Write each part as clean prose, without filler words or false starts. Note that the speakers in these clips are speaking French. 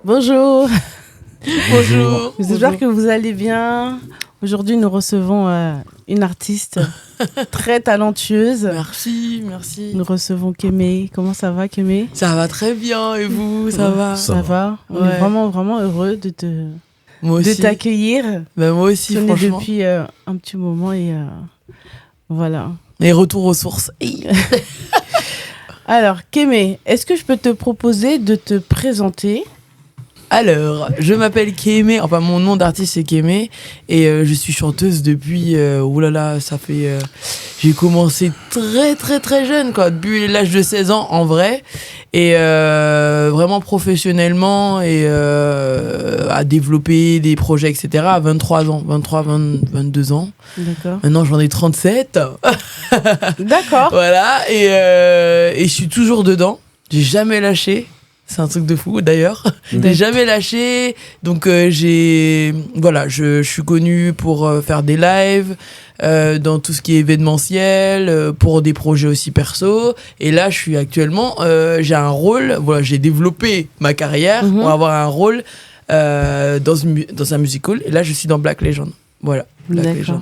Bonjour. Bonjour. J'espère que vous allez bien. Aujourd'hui, nous recevons une artiste très talentueuse. Merci. Nous recevons Kémé. Comment ça va, Kémé? Ça va très bien, et vous, ça va? Ça va. On est vraiment heureux de de t'accueillir. Bah, moi aussi, On est franchement. depuis un petit moment et voilà. Et retour aux sources. Alors, Kémé, est-ce que je peux te proposer de te présenter? Alors, je m'appelle Kémé, enfin mon nom d'artiste c'est Kémé, et je suis chanteuse depuis, j'ai commencé très jeune, quoi, depuis l'âge de 16 ans en vrai, et vraiment professionnellement, et à développer des projets, etc. à 23 ans, 22 ans. D'accord. Maintenant j'en ai 37. D'accord. Voilà, et je suis toujours dedans, j'ai jamais lâché. C'est un truc de fou d'ailleurs. J'ai jamais lâché. Donc je suis connue pour faire des lives, dans tout ce qui est événementiel, pour des projets aussi perso. Et là, je suis actuellement, j'ai un rôle. Voilà, j'ai développé ma carrière pour avoir un rôle dans un musical. Et là, je suis dans Black Legend. Voilà. Black Legend.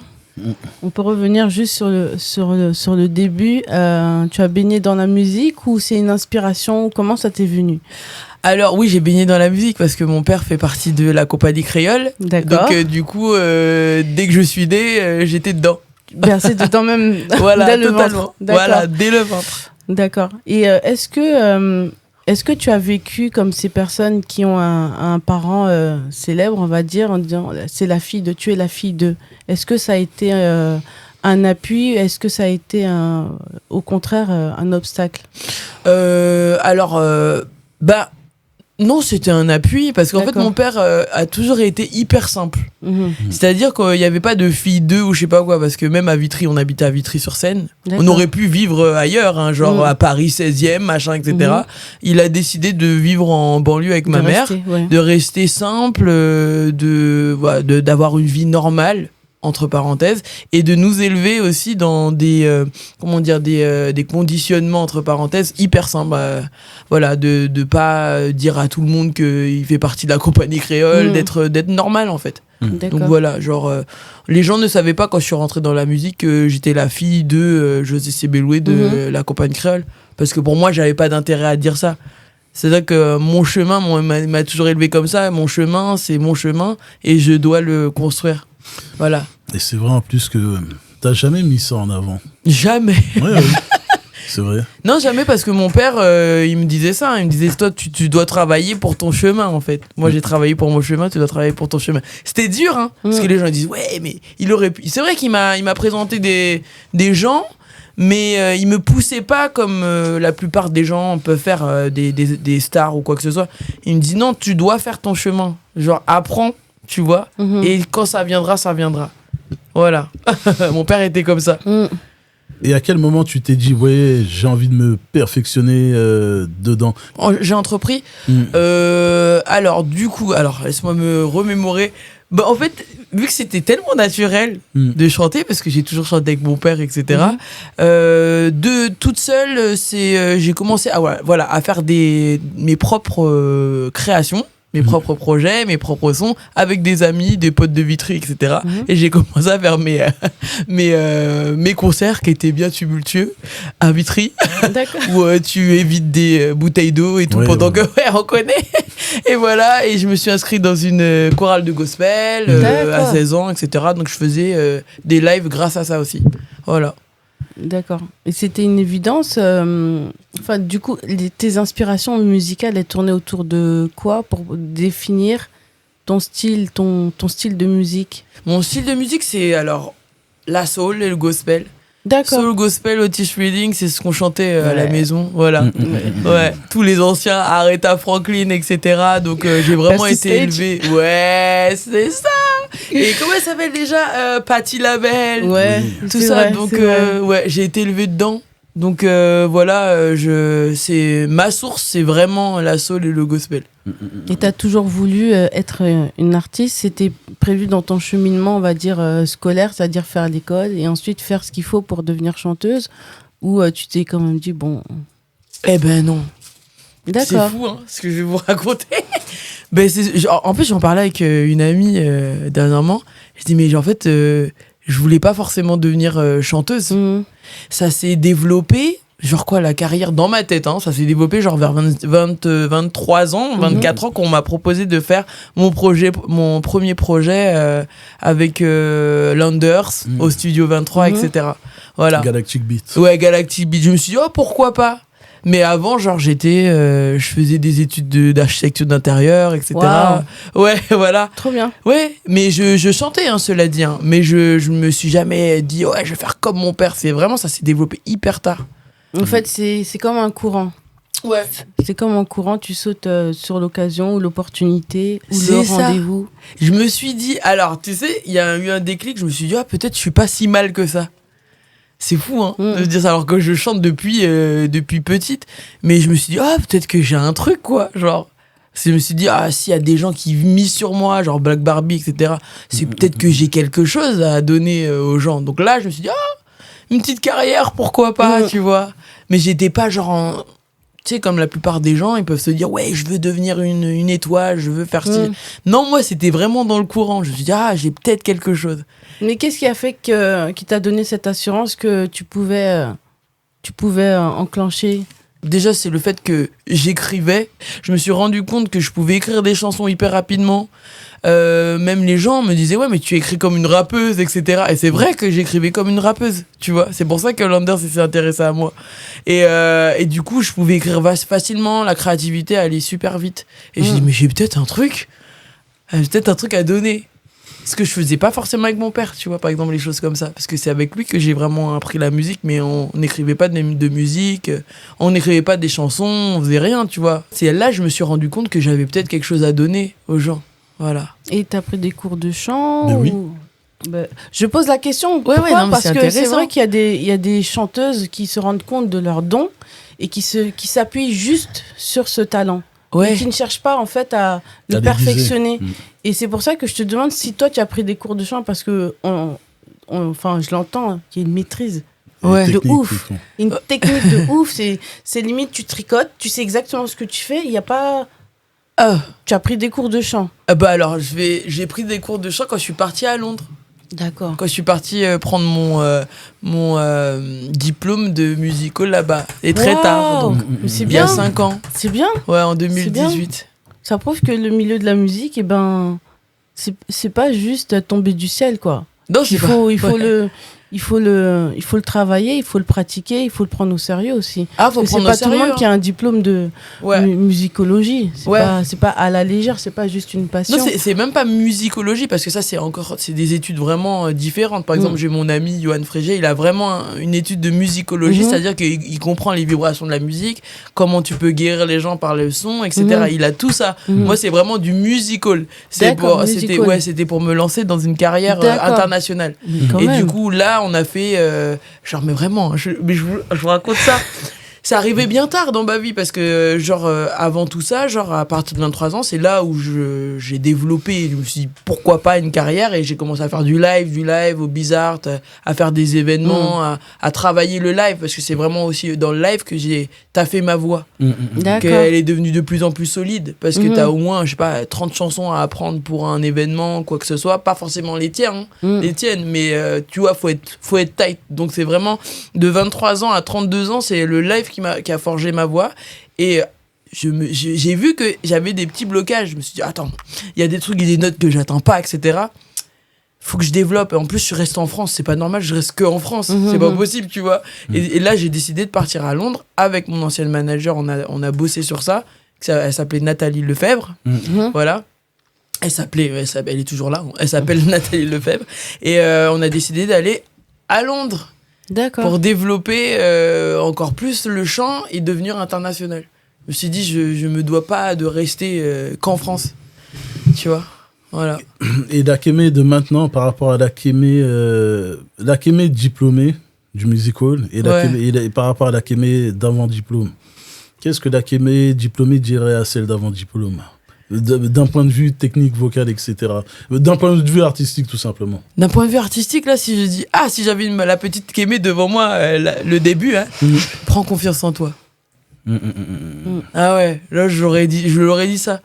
On peut revenir juste sur le début. Tu as baigné dans la musique ou c'est une inspiration? Comment ça t'est venu? Alors oui, j'ai baigné dans la musique parce que mon père fait partie de la compagnie créole. D'accord. Donc du coup, dès que je suis née, j'étais dedans. Bercé dedans même. Voilà, dès le totalement. ventre. D'accord. Voilà, dès le ventre. D'accord. Et est-ce que tu as vécu comme ces personnes qui ont un parent célèbre, on va dire, en disant tu es la fille de. Est-ce que ça a été un appui? Est-ce que ça a été au contraire un obstacle? Non, c'était un appui parce qu'en fait D'accord. mon père a toujours été hyper simple. Mhm. C'est-à-dire qu'il n'y avait pas de fille 2 ou je sais pas quoi, parce que même à Vitry, on habitait à Vitry-sur-Seine. D'accord. On aurait pu vivre ailleurs, hein, genre à Paris 16e, machin, etc. Il a décidé de vivre en banlieue avec ma mère, de rester simple, d'avoir une vie normale, entre parenthèses, et de nous élever aussi dans des conditionnements, entre parenthèses, hyper simples. Voilà, de pas dire à tout le monde qu'il fait partie de la compagnie créole, d'être normal en fait. D'accord. Donc voilà, les gens ne savaient pas quand je suis rentrée dans la musique que j'étais la fille de José Sebeloué de la compagnie créole, parce que pour moi j'avais pas d'intérêt à dire ça. C'est-à-dire que mon chemin m'a toujours élevé comme ça. Mon chemin, c'est mon chemin et je dois le construire. Voilà. Et c'est vrai en plus que t'as jamais mis ça en avant. Jamais. Ouais. C'est vrai. Non, jamais, parce que mon père, il me disait ça. Il me disait, toi, tu dois travailler pour ton chemin, en fait. Moi, j'ai travaillé pour mon chemin, tu dois travailler pour ton chemin. C'était dur, hein. Parce que les gens disent, ouais, mais il aurait pu. C'est vrai qu'il m'a présenté des gens, mais il me poussait pas comme la plupart des gens peuvent faire, des stars ou quoi que ce soit. Il me dit, non, tu dois faire ton chemin. Genre, apprends, tu vois. Et quand ça viendra, ça viendra. Voilà. Mon père était comme ça. Et à quel moment tu t'es dit, ouais, j'ai envie de me perfectionner dedans? J'ai entrepris. Alors, laisse-moi me remémorer. Bah, en fait, vu que c'était tellement naturel de chanter, parce que j'ai toujours chanté avec mon père, etc., de toute seule, j'ai commencé à faire mes propres créations, mes propres projets, mes propres sons, avec des amis, des potes de Vitry, etc. Et j'ai commencé à faire mes concerts qui étaient bien tumultueux à Vitry, où tu évites des bouteilles d'eau et tout, pendant que on connaît. Et voilà, et je me suis inscrite dans une chorale de gospel à 16 ans, etc. Donc je faisais des lives grâce à ça aussi. Voilà. D'accord. Et c'était une évidence. Du coup, tes inspirations musicales, elles tournaient autour de quoi pour définir ton style, ton style de musique? Mon style de musique, c'est alors la soul et le gospel. D'accord. Soul, gospel, Otis Reading, c'est ce qu'on chantait à la maison. Voilà. Ouais. Tous les anciens, Aretha Franklin, etc. Donc j'ai vraiment été élevée. Ouais, c'est ça. Et comment elle s'appelle déjà Patti LaBelle. Ouais. Tout ça. Vrai, donc j'ai été élevée dedans. Donc c'est ma source, c'est vraiment la soul et le gospel. Et t'as toujours voulu être une artiste? C'était prévu dans ton cheminement, on va dire, scolaire, c'est-à-dire faire l'école et ensuite faire ce qu'il faut pour devenir chanteuse? Ou tu t'es quand même dit, bon... Eh ben non. D'accord. C'est fou, hein, ce que je vais vous raconter. En plus, j'en parlais avec une amie dernièrement. Je dis, mais en fait, je voulais pas forcément devenir chanteuse. Ça s'est développé, genre quoi, la carrière dans ma tête, hein, ça s'est développé genre vers 23 ans, 24 ans, qu'on m'a proposé de faire mon premier projet avec Landers au Studio 23, etc. Voilà. Galactic Beat. Ouais, Galactic Beat. Je me suis dit, oh, pourquoi pas? Mais avant, genre, je faisais des études d'architecture d'intérieur, etc. Wow. Ouais, voilà. Trop bien. Ouais, mais je chantais, hein, cela dit. Hein. Mais je me suis jamais dit, ouais, je vais faire comme mon père. C'est vraiment, ça s'est développé hyper tard. En fait, c'est comme un courant. Ouais. C'est comme un courant, tu sautes sur l'occasion ou l'opportunité ou C'est le ça. rendez-vous. Je me suis dit, alors, tu sais, il y a eu un déclic. Je me suis dit, ah, peut-être je suis pas si mal que ça. C'est fou, hein, de se dire ça, alors que je chante depuis petite. Mais je me suis dit, ah, peut-être que j'ai un truc, quoi. Genre, je me suis dit, ah, s'il y a des gens qui misent sur moi, genre Black Barbie, etc., c'est peut-être que j'ai quelque chose à donner aux gens. Donc là, je me suis dit, ah, une petite carrière, pourquoi pas, tu vois. Mais j'étais pas genre tu sais, comme la plupart des gens, ils peuvent se dire, ouais, je veux devenir une étoile, je veux faire ci. Non, moi, c'était vraiment dans le courant. Je me suis dit, ah, j'ai peut-être quelque chose. Mais qu'est-ce qui a fait qui t'a donné cette assurance que tu pouvais enclencher? Déjà, c'est le fait que j'écrivais. Je me suis rendu compte que je pouvais écrire des chansons hyper rapidement. Même les gens me disaient, ouais, mais tu écris comme une rappeuse, etc. Et c'est vrai que j'écrivais comme une rappeuse, tu vois. C'est pour ça que Landers s'est intéressé à moi. Et du coup, je pouvais écrire facilement. La créativité allait super vite. Et j'ai dit, mais j'ai peut-être un truc. J'ai peut-être un truc à donner. Ce que je faisais pas forcément avec mon père, tu vois, par exemple, les choses comme ça. Parce que c'est avec lui que j'ai vraiment appris la musique, mais on n'écrivait pas de musique, on n'écrivait pas des chansons, on faisait rien, tu vois. C'est là que je me suis rendu compte que j'avais peut-être quelque chose à donner aux gens. Voilà. Et t'as pris des cours de chant Oui. Je pose la question. Ouais, Pourquoi? non, Parce c'est que c'est intéressant. vrai qu'il y a des chanteuses qui se rendent compte de leur don et qui s'appuient juste sur ce talent. Ouais. Et qui ne cherchent pas en fait à le À perfectionner. l'aiguiser. Et c'est pour ça que je te demande si toi tu as pris des cours de chant parce que enfin je l'entends, hein, qu'il y a une maîtrise. Ouais. De Technique, ouf. tout. Une technique de ouf, c'est limite tu tricotes, tu sais exactement ce que tu fais, il y a pas tu as pris des cours de chant. Bah alors, j'ai pris des cours de chant quand je suis partie à Londres. D'accord. Quand je suis partie prendre mon diplôme de musical là-bas. Et très Wow. tard, donc Mais c'est il y a bien. 5 ans. C'est bien. Ouais, en bien. 2018. Ça prouve que le milieu de la musique, c'est pas juste tomber du ciel, quoi. Non, Il faut le travailler, il faut le pratiquer, il faut le prendre au sérieux aussi. Ah, faut Parce que prendre au c'est pas tout le sérieux. monde qui a un diplôme de Ouais. musicologie. Ouais. C'est pas à la légère, c'est pas juste une passion. Non, c'est même pas musicologie, parce que ça, c'est des études vraiment différentes. Par exemple, j'ai mon ami Johan Frégé, il a vraiment une étude de musicologie, c'est-à-dire qu'il comprend les vibrations de la musique, comment tu peux guérir les gens par le son, etc. Il a tout ça. Moi, c'est vraiment du musical. C'était pour me lancer dans une carrière internationale. Quand Et même. du coup, là, on a fait. Genre, mais vraiment, je vous raconte ça. Ça arrivait bien tard dans ma vie parce que, avant tout ça, à partir de 23 ans, c'est là où j'ai développé. Je me suis dit, pourquoi pas une carrière? Et j'ai commencé à faire du live au Bizarre, à faire des événements, à travailler le live parce que c'est vraiment aussi dans le live que j'ai taffé ma voix. D'accord. Qu'elle est devenue de plus en plus solide parce que t'as au moins, je sais pas, 30 chansons à apprendre pour un événement, quoi que ce soit. Pas forcément les tiennes, les tiennes, mais tu vois, faut être tight. Donc c'est vraiment de 23 ans à 32 ans, c'est le live qui a forgé ma voix. Et j'ai vu que j'avais des petits blocages. Je me suis dit, attends, il y a des trucs et des notes que j'atteins pas, etc. Faut que je développe. Et en plus, je suis resté en France. C'est pas normal, je reste que en France. C'est pas possible, tu vois. Et là, j'ai décidé de partir à Londres avec mon ancienne manager. On a bossé sur ça. Elle s'appelait Nathalie Lefebvre. Voilà. Elle est toujours là. Elle s'appelle Nathalie Lefebvre. Et on a décidé d'aller à Londres. D'accord. Pour développer encore plus le chant et devenir international. Je me suis dit, je me dois pas de rester qu'en France. Tu vois, voilà. Et l'Akeme de maintenant par rapport à l'Akeme diplômé du musical et par rapport à l'Akeme d'avant diplôme. Qu'est-ce que l'Akeme diplômé dirait à celle d'avant diplôme? D'un point de vue technique, vocal, etc. D'un point de vue artistique, tout simplement. D'un point de vue artistique, là, si je dis, si j'avais la petite Kémé devant moi, le début, prends confiance en toi. Ah ouais, là je l'aurais dit ça.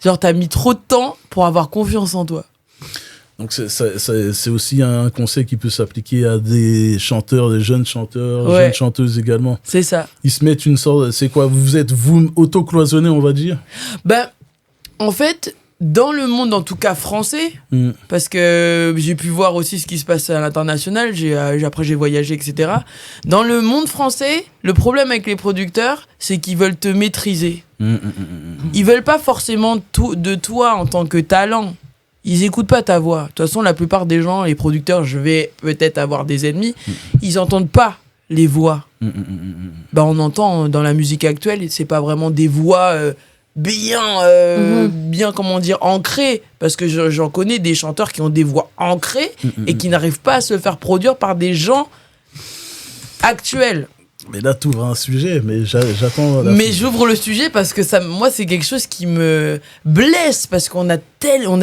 Genre t'as mis trop de temps pour avoir confiance en toi. Donc c'est aussi un conseil qui peut s'appliquer à des chanteurs, des jeunes chanteurs, jeunes chanteuses également. C'est ça. Ils se mettent une sorte... C'est quoi? Vous êtes auto-cloisonné, on va dire? Ben, en fait, dans le monde, en tout cas français, parce que j'ai pu voir aussi ce qui se passe à l'international, après j'ai voyagé, etc. Dans le monde français, le problème avec les producteurs, c'est qu'ils veulent te maîtriser. Ils veulent pas forcément de toi en tant que talent. Ils écoutent pas ta voix. De toute façon, la plupart des gens, les producteurs, je vais peut-être avoir des ennemis, ils entendent pas les voix. Ben, on entend dans la musique actuelle, c'est pas vraiment des voix bien, comment dire, ancrées. Parce que j'en connais des chanteurs qui ont des voix ancrées et qui n'arrivent pas à se faire produire par des gens actuels. Mais là, tu ouvres un sujet, mais j'attends... Mais j'ouvre le sujet parce que moi, c'est quelque chose qui me blesse, parce qu'on a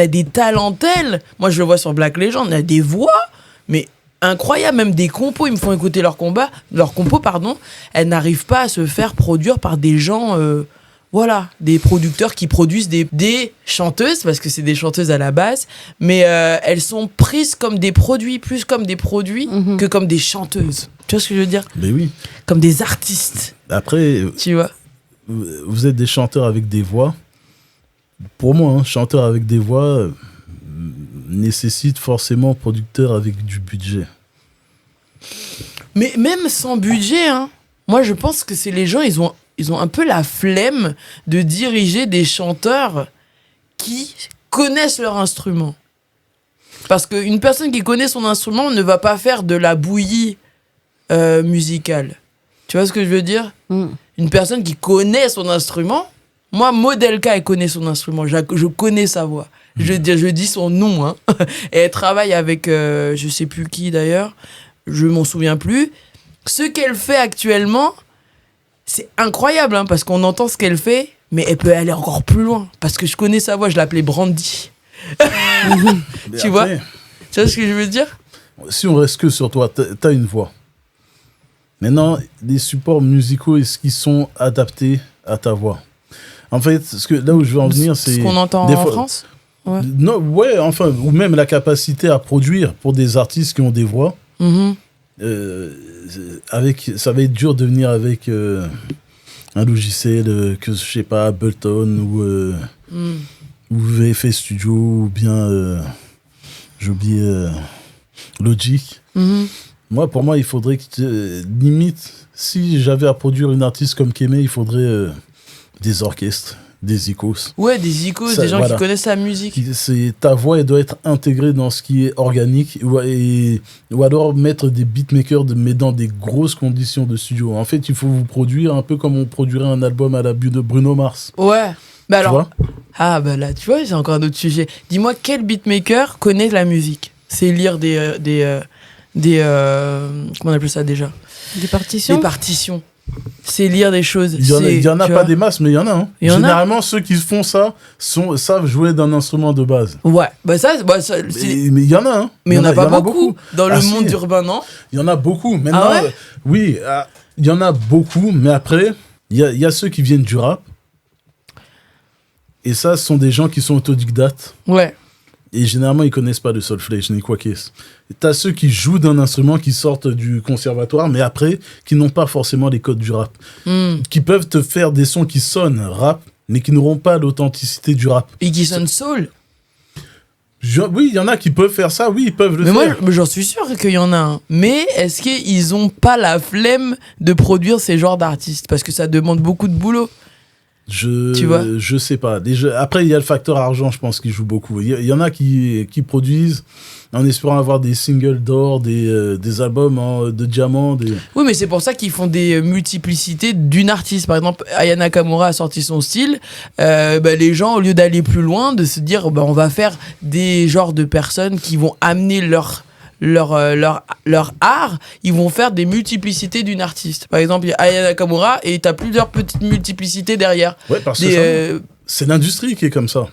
des talents tels. Moi, je le vois sur Black Legend, on a des voix, mais incroyables, même des compos, ils me font écouter leurs compos, elles n'arrivent pas à se faire produire par des gens... Voilà, des producteurs qui produisent des chanteuses, parce que c'est des chanteuses à la base, mais elles sont prises comme des produits, plus comme des produits que comme des chanteuses. Tu vois ce que je veux dire? Mais oui. Comme des artistes. Après, tu vois, vous êtes des chanteurs avec des voix. Pour moi, chanteur avec des voix nécessite forcément producteur avec du budget. Mais même sans budget, moi je pense que c'est les gens, ils ont un peu la flemme de diriger des chanteurs qui connaissent leur instrument. Parce qu'une personne qui connaît son instrument ne va pas faire de la bouillie musicale. Tu vois ce que je veux dire? Une personne qui connaît son instrument, moi, Modelka, elle connaît son instrument. Je connais sa voix. Je dis son nom. Et elle travaille avec, je sais plus qui d'ailleurs, je m'en souviens plus. Ce qu'elle fait actuellement... C'est incroyable, parce qu'on entend ce qu'elle fait, mais elle peut aller encore plus loin. Parce que je connais sa voix, je l'appelais Brandy. Tu vois ce que je veux dire? Si on reste que sur toi, t'as une voix. Maintenant, les supports musicaux, est-ce qu'ils sont adaptés à ta voix? En fait, là où je veux en venir, c'est... Ce qu'on entend en France? Ouais. Non, ouais, enfin, ou même la capacité à produire pour des artistes qui ont des voix. Ça va être dur de venir avec un logiciel que je sais pas, Ableton ou VFX Studio ou bien j'ai oublié Logic. Pour moi, il faudrait que limite, si j'avais à produire une artiste comme Kémé, il faudrait des orchestres, des icônes. Ouais, des icônes, des gens qui connaissent la musique. Ta voix, elle doit être intégrée dans ce qui est organique ou alors mettre des beatmakers, mais dans des grosses conditions de studio. En fait, il faut vous produire un peu comme on produirait un album à la vue de Bruno Mars. Ouais. Bah alors, là, tu vois, j'ai encore un autre sujet. Dis-moi, quel beatmaker connaît la musique? C'est lire des comment on appelle ça déjà? Des partitions? Des partitions. C'est lire des choses. Il y en a pas des masses, mais il y en a. Généralement, ceux qui font ça savent jouer d'un instrument de base. Ouais, mais il y en a. Mais il n'y en a pas beaucoup. Dans le monde urbain, non? Il y en a beaucoup. Maintenant, oui, il y en a beaucoup, mais après, il y a ceux qui viennent du rap. Et ça, ce sont des gens qui sont autodidactes. Ouais. Et généralement, ils connaissent pas de solfège ni quoi qu'est-ce. T'as ceux qui jouent d'un instrument, qui sortent du conservatoire, mais après, qui n'ont pas forcément les codes du rap. Qui peuvent te faire des sons qui sonnent rap, mais qui n'auront pas l'authenticité du rap. Et qui sonnent soul. Oui, il y en a qui peuvent faire ça, oui, ils peuvent le faire. Mais moi, j'en suis sûr qu'il y en a un. Mais est-ce qu'ils ont pas la flemme de produire ces genres d'artistes? Parce que ça demande beaucoup de boulot. Tu vois, je sais pas. Après, il y a le facteur argent, je pense, qui joue beaucoup. Il y en a qui produisent en espérant avoir des singles d'or, des albums de diamants. Oui, mais c'est pour ça qu'ils font des multiplicités d'une artiste. Par exemple, Aya Nakamura a sorti son style. Les gens, au lieu d'aller plus loin, de se dire on va faire des genres de personnes qui vont amener leur art, ils vont faire des multiplicités d'une artiste. Par exemple, il y a Aya Nakamura et t'as plusieurs petites multiplicités derrière. Ouais, parce que c'est l'industrie qui est comme ça.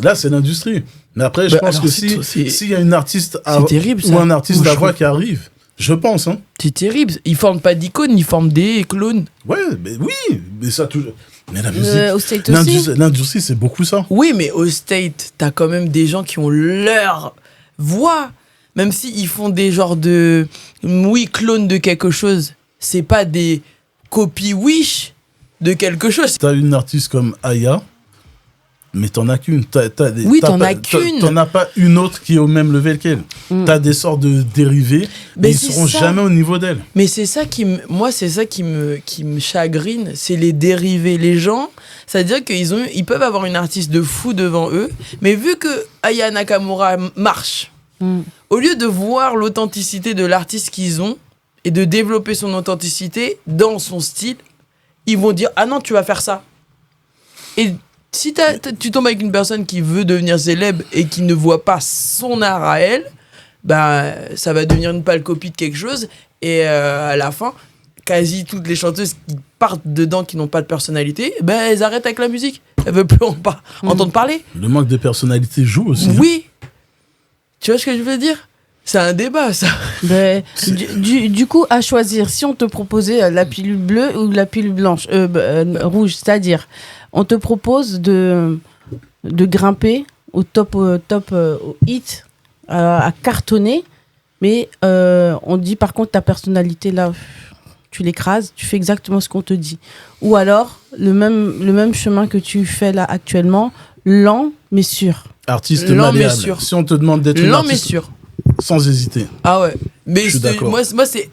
Là, c'est l'industrie. Mais après, je pense que s'il y a une artiste terrible, ou un artiste à voix qui arrive, Je pense, hein. C'est terrible. Ils forment pas d'icônes, ils forment des clones. Ouais, mais oui, mais ça touche. Mais la musique, Au State aussi. l'industrie, c'est beaucoup ça. Oui, mais au State, t'as quand même des gens qui ont leur voix. Même s'ils font des genres de... Oui, clones de quelque chose. C'est pas des copies Wish de quelque chose. T'as une artiste comme Aya, mais t'en as qu'une. Oui, t'en as qu'une. T'en as pas une autre qui est au même level qu'elle. T'as des sortes de dérivés, mais ils seront jamais au niveau d'elle. Mais c'est ça moi, c'est ça qui me chagrine, c'est les dérivés. Les gens, c'est-à-dire ils peuvent avoir une artiste de fou devant eux, mais vu que Aya Nakamura marche, au lieu de voir l'authenticité de l'artiste qu'ils ont et de développer son authenticité dans son style, ils vont dire « Ah non, tu vas faire ça ». Et si tu tombes avec une personne qui veut devenir célèbre et qui ne voit pas son art à elle, bah, ça va devenir une pâle copie de quelque chose. Et à la fin, quasi toutes les chanteuses qui partent dedans, qui n'ont pas de personnalité, ben, elles arrêtent avec la musique. Elles ne veulent plus entendre parler. Le manque de personnalité joue aussi. Oui. Tu vois ce que je veux dire ? C'est un débat, ça. Ben, du coup, à choisir, si on te proposait la pilule bleue ou la pilule blanche, rouge, c'est-à-dire, on te propose de grimper au au hit, à cartonner, mais on dit par contre ta personnalité là, tu l'écrases, tu fais exactement ce qu'on te dit. Ou alors, le même chemin que tu fais là actuellement, lent mais sûr. Artiste lent, malléable. Mais sûr. Si on te demande d'être une lent artiste, mais sûr. Sans hésiter. Ah ouais. Mais je suis d'accord. Moi c'est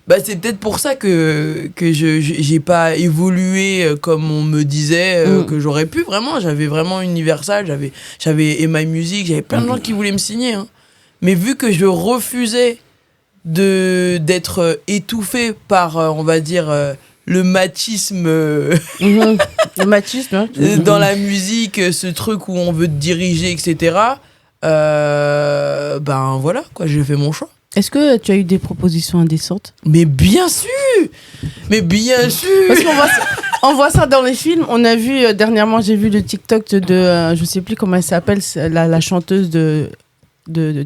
peut-être pour ça que j'ai pas évolué comme on me disait que j'aurais pu. Vraiment, j'avais vraiment Universal, j'avais My Music, j'avais plein de gens qui voulaient me signer. Hein. Mais vu que je refusais d'être étouffé par, on va dire, le machisme, le machisme hein. Dans la musique, ce truc où on veut te diriger, etc. Ben voilà, quoi, j'ai fait mon choix. Est-ce que tu as eu des propositions indécentes ? Mais bien sûr. Parce qu'on voit ça dans les films. On a vu, dernièrement, j'ai vu le TikTok de, je sais plus comment elle s'appelle, la chanteuse de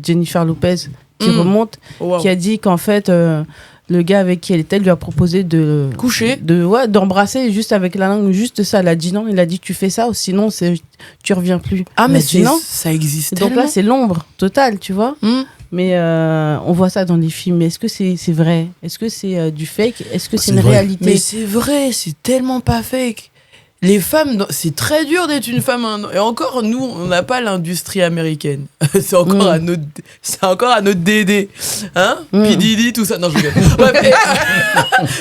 Jennifer Lopez, qui remonte, qui a dit qu'en fait, le gars avec qui elle était lui a proposé de coucher, d'embrasser juste avec la langue, juste ça. Elle a dit non, il a dit tu fais ça, sinon tu reviens plus. Ah, mais non, ça existe. Donc tellement. là, c'est l'ombre totale, tu vois. Mais on voit ça dans les films. Mais est-ce que c'est vrai ? Est-ce que c'est du fake ? Est-ce que c'est une réalité ? Mais c'est vrai, c'est tellement pas fake. Les femmes, c'est très dur d'être une femme. Et encore, nous, on n'a pas l'industrie américaine. C'est encore à notre DD. Hein P. Diddy, tout ça. Non, je rigole. Ouais,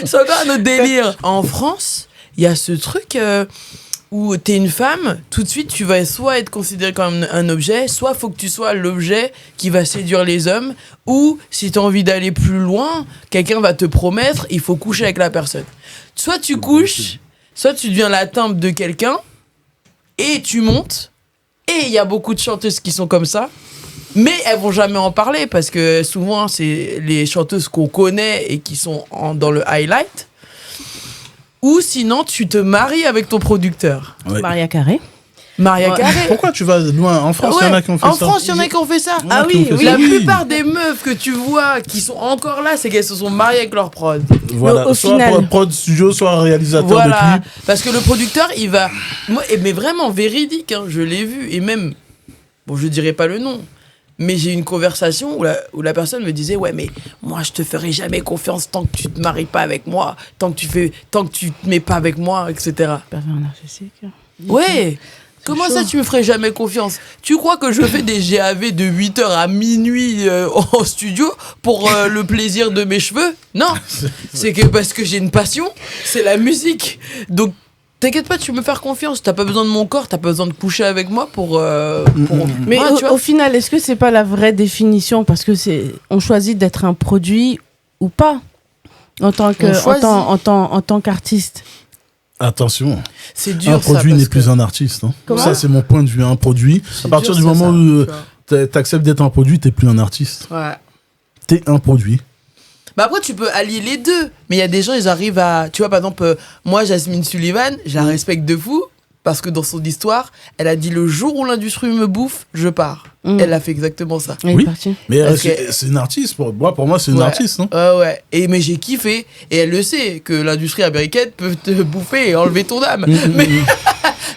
c'est encore à notre délire. En France, il y a ce truc où t'es une femme, tout de suite, tu vas soit être considéré comme un objet, soit faut que tu sois l'objet qui va séduire les hommes, ou si t'as envie d'aller plus loin, quelqu'un va te promettre, il faut coucher avec la personne. Soit tu couches, soit tu deviens la timbre de quelqu'un, et tu montes, et il y a beaucoup de chanteuses qui sont comme ça, mais elles vont jamais en parler, parce que souvent, c'est les chanteuses qu'on connaît et qui sont dans le highlight. Ou sinon, tu te maries avec ton producteur. Ouais. Maria Carré. Carré. Pourquoi tu vas loin ? En France, il y en a qui ont fait ça. En France, il y en a qui ont fait ça. Ah oui, La plupart des meufs que tu vois qui sont encore là, c'est qu'elles se sont mariées avec leur prod. Voilà, au soit final. prod studio, soit réalisateur de clip. Parce que le producteur, il va... mais vraiment véridique, hein, je l'ai vu. Et même, bon, je dirais pas le nom, mais j'ai eu une conversation où la personne me disait ouais, mais moi je te ferai jamais confiance tant que tu te maries pas avec moi, tant que tu te mets pas avec moi, etc. Ouais. Comment ça tu me ferais jamais confiance ? Tu crois que je fais des GAV de 8h à minuit en studio pour le plaisir de mes cheveux ? Non. C'est que parce que j'ai une passion, c'est la musique. Donc t'inquiète pas, tu peux me faire confiance. T'as pas besoin de mon corps, t'as pas besoin de coucher avec moi pour. Mais au final, est-ce que c'est pas la vraie définition ? Parce que on choisit d'être un produit ou pas en tant qu'artiste. Attention, c'est dur. Un produit n'est plus un artiste. Hein. Ça, c'est mon point de vue. Un produit, à partir du moment où t'acceptes d'être un produit, t'es plus un artiste. Ouais. T'es un produit. Bah après, tu peux allier les deux. Mais il y a des gens, ils arrivent à... Tu vois, par exemple, moi, Jasmine Sullivan, je la respecte de fou. Parce que dans son histoire, elle a dit le jour où l'industrie me bouffe, je pars. Elle a fait exactement ça. Oui, mais c'est une artiste. Pour moi, c'est une artiste. Non ouais. Mais j'ai kiffé. Et elle le sait, que l'industrie américaine peut te bouffer et enlever ton âme.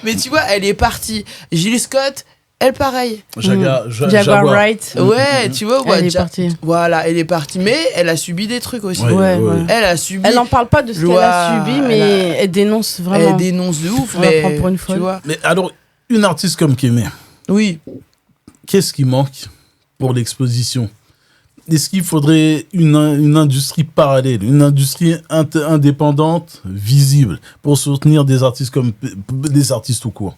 Mais tu vois, elle est partie. Gilles Scott, elle pareil. Jaguar Wright. Ouais, tu vois. Elle est partie. Voilà, elle est partie. Mais elle a subi des trucs aussi. Ouais. Elle a subi. Elle n'en parle pas de ce qu'elle a subi, mais elle dénonce vraiment. Elle dénonce de ouf. On la prend pour une folle. Tu vois. Mais alors, une artiste comme Kémé. Oui. Qu'est-ce qui manque pour l'exposition ? Est-ce qu'il faudrait une industrie parallèle, une industrie indépendante, visible, pour soutenir des artistes comme des artistes tout court ?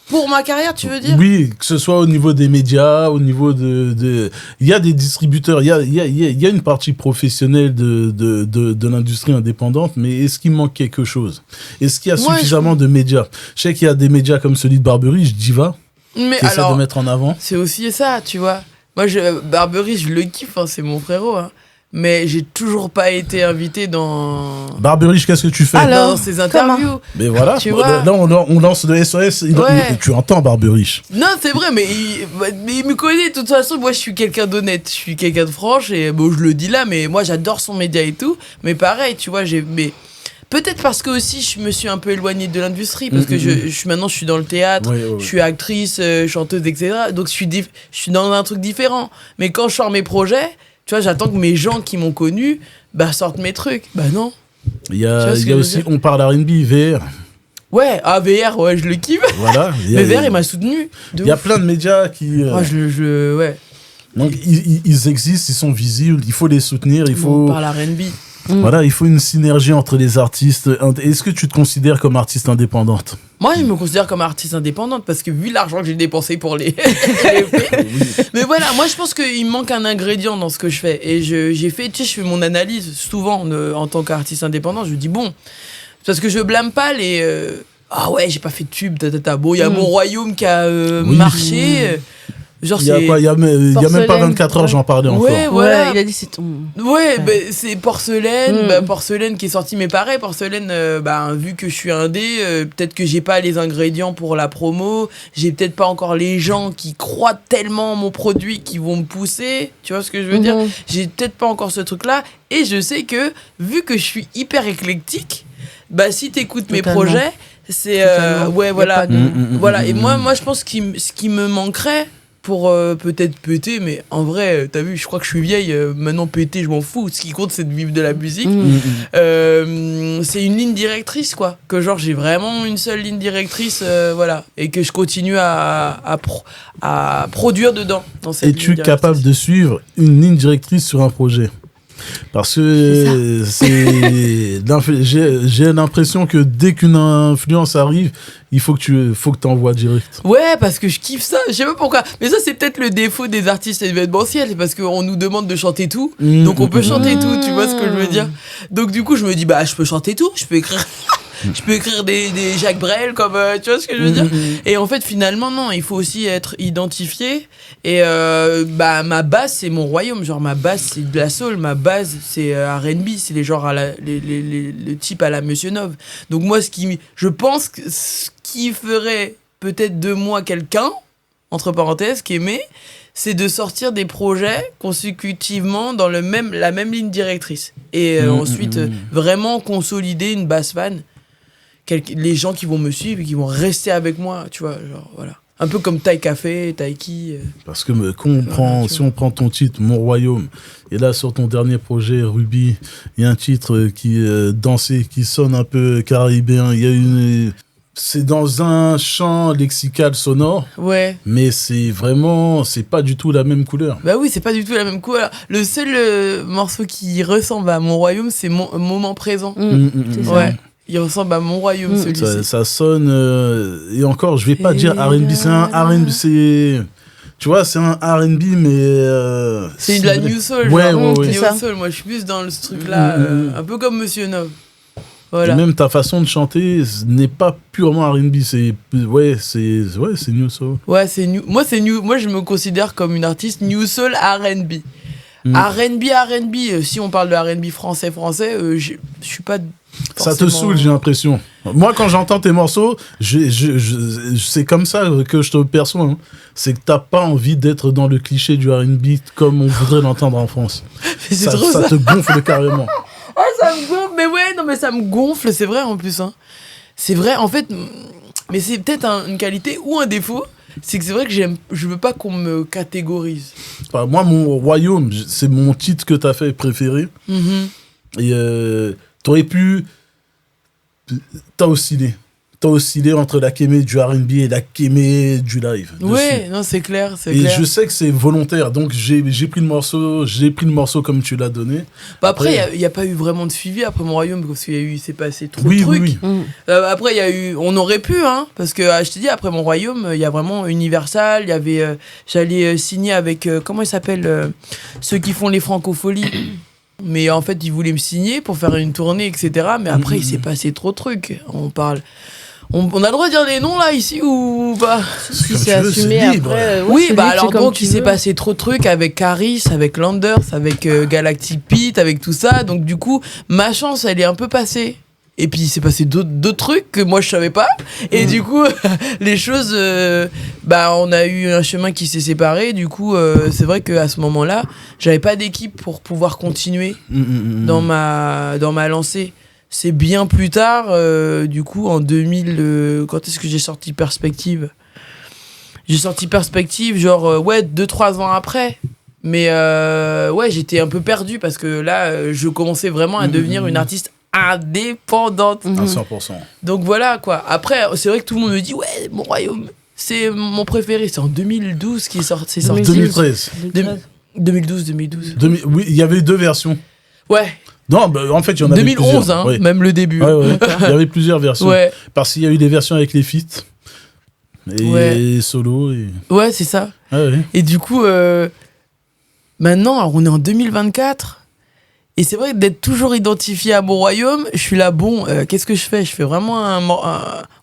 Pour ma carrière, tu veux dire ? Oui, que ce soit au niveau des médias, au niveau de... Il y a des distributeurs, il y a une partie professionnelle de l'industrie indépendante, mais est-ce qu'il manque quelque chose ? Est-ce qu'il y a suffisamment de médias ? Je sais qu'il y a des médias comme celui de Barbery, Diva, qui essaie de mettre en avant. C'est aussi ça, tu vois. Moi, Barbery, je le kiffe, hein, c'est mon frérot, hein. Mais j'ai toujours pas été invité dans... Barbery, qu'est-ce que tu fais ? Dans ces interviews. Mais voilà, tu vois, là on lance le SOS, tu entends Barbery. Non, c'est vrai, mais il me connaît, de toute façon, moi je suis quelqu'un d'honnête, je suis quelqu'un de franche, et bon, je le dis là, mais moi j'adore son média et tout, mais pareil, tu vois, mais peut-être parce que aussi je me suis un peu éloignée de l'industrie, parce que maintenant je suis dans le théâtre, je suis actrice, chanteuse, etc. Donc je suis dans un truc différent. Mais quand je sors mes projets, tu vois, j'attends que mes gens qui m'ont connu sortent mes trucs. Bah non. Il y a aussi, on parle R&B, VR. Ouais, VR, ouais, je le kiffe. Voilà. Mais VR, il m'a soutenu. Il y a plein de médias qui... ouais. Donc ils existent, ils sont visibles, il faut les soutenir, il faut... On parle R&B. Voilà, il faut une synergie entre les artistes. Est-ce que tu te considères comme artiste indépendante ? Moi, je me considère comme artiste indépendante parce que vu l'argent que j'ai dépensé pour les Mais voilà, moi, je pense qu'il manque un ingrédient dans ce que je fais. Et je fais mon analyse souvent en tant qu'artiste indépendant. Je me dis, bon, parce que je blâme pas les... ah ouais, j'ai pas fait de tube, Bon, il y a Mon Royaume qui a marché... Genre il y a même pas 24 heures, j'en parlais encore. Ouais, voilà. Ouais, il a dit c'est ton... Ouais, c'est Porcelaine, Porcelaine qui est sorti, mais pareil, Porcelaine, vu que je suis indé, peut-être que j'ai pas les ingrédients pour la promo, j'ai peut-être pas encore les gens qui croient tellement en mon produit qui vont me pousser, tu vois ce que je veux dire ? J'ai peut-être pas encore ce truc-là, et je sais que, vu que je suis hyper éclectique, si t'écoutes mes projets, c'est... ouais, voilà. Voilà, et moi, je pense que ce qui me manquerait... pour peut-être péter, mais en vrai, t'as vu, je crois que je suis vieille, maintenant péter, je m'en fous, ce qui compte c'est de vivre de la musique. C'est une ligne directrice, quoi, que genre j'ai vraiment une seule ligne directrice, voilà, et que je continue à produire dedans. Dans cette Es-tu capable de suivre une ligne directrice sur un projet ? Parce que j'ai l'impression que dès qu'une influence arrive, il faut que t'envoies direct. Ouais, parce que je kiffe ça. Je sais pas pourquoi. Mais ça, c'est peut-être le défaut des artistes événementiels. Parce qu'on nous demande de chanter tout. Donc on peut chanter tout, tu vois ce que je veux dire. Donc du coup, je me dis, je peux chanter tout. Je peux écrire... Je peux écrire des Jacques Brel comme tu vois ce que je veux dire. Et en fait finalement non, il faut aussi être identifié. Et ma base c'est Mon Royaume, genre ma base c'est de la soul, ma base c'est R&B, c'est les genres le type à la Monsieur Nov. Donc moi je pense que ce qui ferait peut-être de moi quelqu'un entre parenthèses qu'aimer, c'est de sortir des projets consécutivement dans la même ligne directrice et ensuite vraiment consolider une base fan. Les gens qui vont me suivre et qui vont rester avec moi, tu vois, genre voilà. Un peu comme Taï Café, Taïki. Parce que si on prend ton titre, Mon Royaume, et là sur ton dernier projet, Ruby, il y a un titre qui dansé, qui sonne un peu caribéen. C'est dans un champ lexical sonore. Ouais. Mais c'est pas du tout la même couleur. Bah oui, c'est pas du tout la même couleur. Le seul morceau qui ressemble à Mon Royaume, c'est Moment présent. C'est ça. Ouais. Il ressemble à Mon Royaume, celui-ci. Ça sonne... et encore, je vais pas dire R&B, c'est un R&B, tu vois, c'est un R&B, mais... c'est de la New Soul, ouais, genre. Ouais. New Soul, moi, je suis plus dans ce truc-là, un peu comme Monsieur Nov. Voilà. Et même ta façon de chanter n'est pas purement R&B, c'est New Soul. Ouais, c'est New... Moi, je me considère comme une artiste New Soul R&B. R&B, si on parle de R&B français, je suis pas Ça te saoule, j'ai l'impression. Moi, quand j'entends tes morceaux, c'est comme ça que je te perçois. Hein. C'est que t'as pas envie d'être dans le cliché du R&B comme on voudrait l'entendre en France. Ça te gonfle carrément. Ah, ça me gonfle. Mais ouais, non, mais ça me gonfle. C'est vrai en plus. Hein. C'est vrai, en fait. Mais c'est peut-être une qualité ou un défaut. C'est que c'est vrai que je veux pas qu'on me catégorise. Moi, mon royaume, c'est mon titre que t'as fait préféré. Et t'aurais pu... T'as oscillé entre la kémé du R&B et la kémé du live. Ouais, non, c'est clair, et je sais que c'est volontaire, donc j'ai pris le morceau comme tu l'as donné. Bah après, il n'y a pas eu vraiment de suivi après mon royaume, parce qu'il s'est passé trop de trucs. Oui. Après, on aurait pu, hein, parce que je te dis, après mon royaume, il y a vraiment Universal, il y avait, j'allais signer avec, comment ils s'appellent, ceux qui font les francopholies. Mais en fait, ils voulaient me signer pour faire une tournée, etc. Mais après, il s'est passé trop de trucs. On parle... On a le droit de dire des noms, là, ici, ou pas? Si c'est assumé après... oui, alors donc, il s'est passé trop de trucs avec Caris, avec Landers, avec Galactic Pete, avec tout ça. Donc, du coup, ma chance, elle est un peu passée. Et puis, il s'est passé d'autres trucs que moi, je savais pas. Et du coup, les choses... on a eu un chemin qui s'est séparé. Du coup, c'est vrai qu'à ce moment-là, j'avais pas d'équipe pour pouvoir continuer dans ma lancée. C'est bien plus tard, du coup, en 2000... quand est-ce que j'ai sorti Perspective ? J'ai sorti Perspective, genre, 2-3 ans après. Mais j'étais un peu perdu parce que là, je commençais vraiment à devenir une artiste indépendante. À 100%. Donc voilà, quoi. Après, c'est vrai que tout le monde me dit, ouais, mon royaume, c'est mon préféré. C'est en 2012 qu'il est sorti. 2013. 2012. Oui, il y avait 2 versions. Ouais. Non, en fait, il y en avait 2011, plusieurs. Hein, même le début. Ouais. Il y avait plusieurs versions. Ouais. Parce qu'il y a eu des versions avec les feats. Et solo. Ouais, c'est ça. Ouais. Et du coup, maintenant, alors, on est en 2024. Et c'est vrai que d'être toujours identifié à mon royaume, je suis là, qu'est-ce que je fais ? Je fais vraiment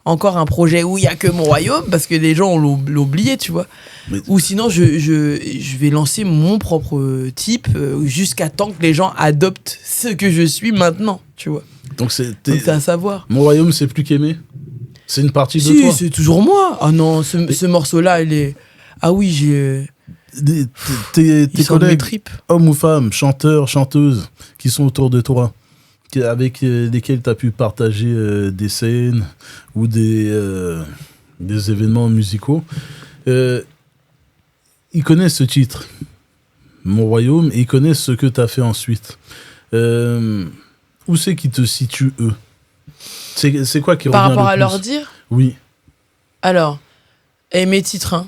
encore un projet où il n'y a que mon royaume, parce que les gens ont oublié, tu vois. Ou sinon, je vais lancer mon propre type jusqu'à temps que les gens adoptent ce que je suis maintenant, tu vois. Donc c'est à savoir. Mon royaume, c'est plus qu'aimer ? C'est une partie de toi ? Si, c'est toujours moi. Ah non, ce morceau-là, il est... Ah oui, j'ai... Tes collègues, hommes ou femmes, chanteurs, chanteuses, qui sont autour de toi, avec lesquels tu as pu partager des scènes ou des événements musicaux, ils connaissent ce titre, Mon Royaume, et ils connaissent ce que tu as fait ensuite. Où c'est qu'ils te situent, eux ? C'est quoi qui revient le plus ? Par rapport à leur dire ? Oui. Alors, mes titres, hein.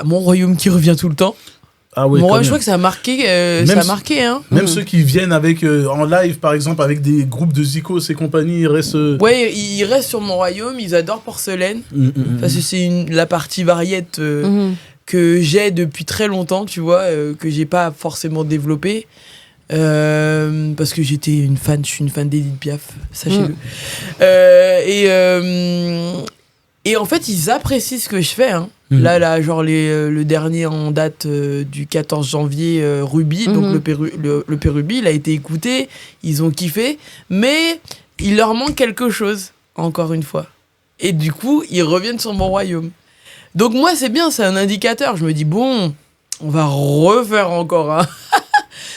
Mon royaume qui revient tout le temps. Ah ouais, mon royaume, je crois que ça a marqué, hein. Même ceux qui viennent avec en live, par exemple, avec des groupes de Zico et compagnie, ils restent. Ouais, ils restent sur mon royaume. Ils adorent Porcelaine parce que c'est la partie variette que j'ai depuis très longtemps, tu vois, que j'ai pas forcément développée. Parce que je suis une fan d'Edith Piaf, sachez-le. Et en fait, ils apprécient ce que je fais, hein. Là, genre le dernier en date du 14 janvier, Ruby, donc le Péruby, il a été écouté, ils ont kiffé, mais il leur manque quelque chose, encore une fois. Et du coup, ils reviennent sur mon royaume. Donc moi, c'est bien, c'est un indicateur. Je me dis, on va refaire encore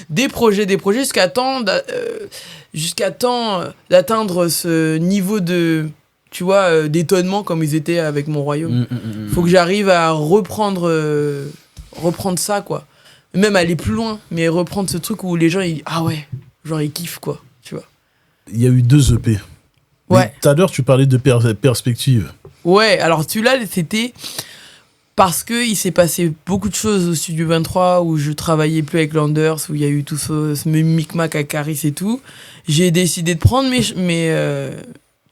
des projets, jusqu'à temps d'atteindre ce niveau de... tu vois, d'étonnement comme ils étaient avec mon royaume. Faut que j'arrive à reprendre ça, quoi. Même aller plus loin, mais reprendre ce truc où les gens, ils kiffent, quoi, tu vois. Il y a eu 2 EP. Ouais. Tout à l'heure, tu parlais de perspective. Ouais, alors celui-là, c'était parce qu'il s'est passé beaucoup de choses au Studio 23, où je travaillais plus avec Landers, où il y a eu tout ce micmac à Caris et tout. J'ai décidé de prendre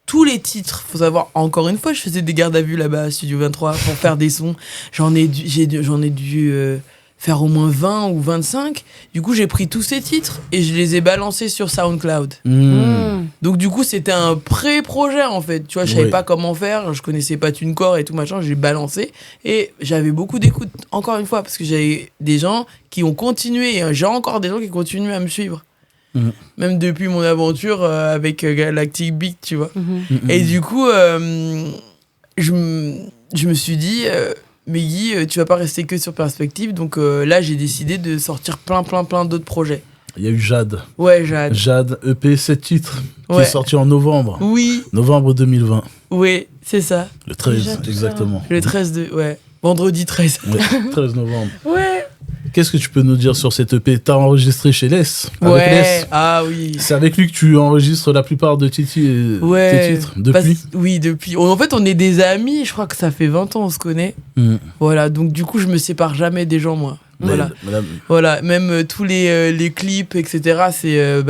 tous les titres. Faut savoir, encore une fois, je faisais des gardes à vue là-bas à Studio 23 pour faire des sons. J'en ai dû faire au moins 20 ou 25. Du coup, j'ai pris tous ces titres et je les ai balancés sur SoundCloud. Donc, du coup, c'était un pré-projet, en fait. Tu vois, je savais pas comment faire. Je connaissais pas TuneCore et tout machin. J'ai balancé et j'avais beaucoup d'écoute, encore une fois, parce que j'avais des gens qui ont continué. J'ai encore des gens qui continuent à me suivre. Même depuis mon aventure avec Galactic Beat, tu vois. Et du coup, je me suis dit, mais Guy, tu vas pas rester que sur Perspective. Donc là, j'ai décidé de sortir plein d'autres projets. Il y a eu Jade. Ouais, Jade. Jade, EP 7 titres, qui est sorti en novembre. Oui. Novembre 2020. Oui, c'est ça. Le 13, exactement. Le 13 vendredi 13. Ouais, 13 novembre. Ouais. Qu'est-ce que tu peux nous dire sur cette EP? T'as enregistré chez Les. Ouais. Ah oui. C'est avec lui que tu enregistres la plupart de tes titres depuis. Oui, depuis. En fait, on est des amis. Je crois que ça fait 20 ans on se connaît. Voilà. Donc du coup, je me sépare jamais des gens, moi. Voilà. Même tous les clips, etc. C'est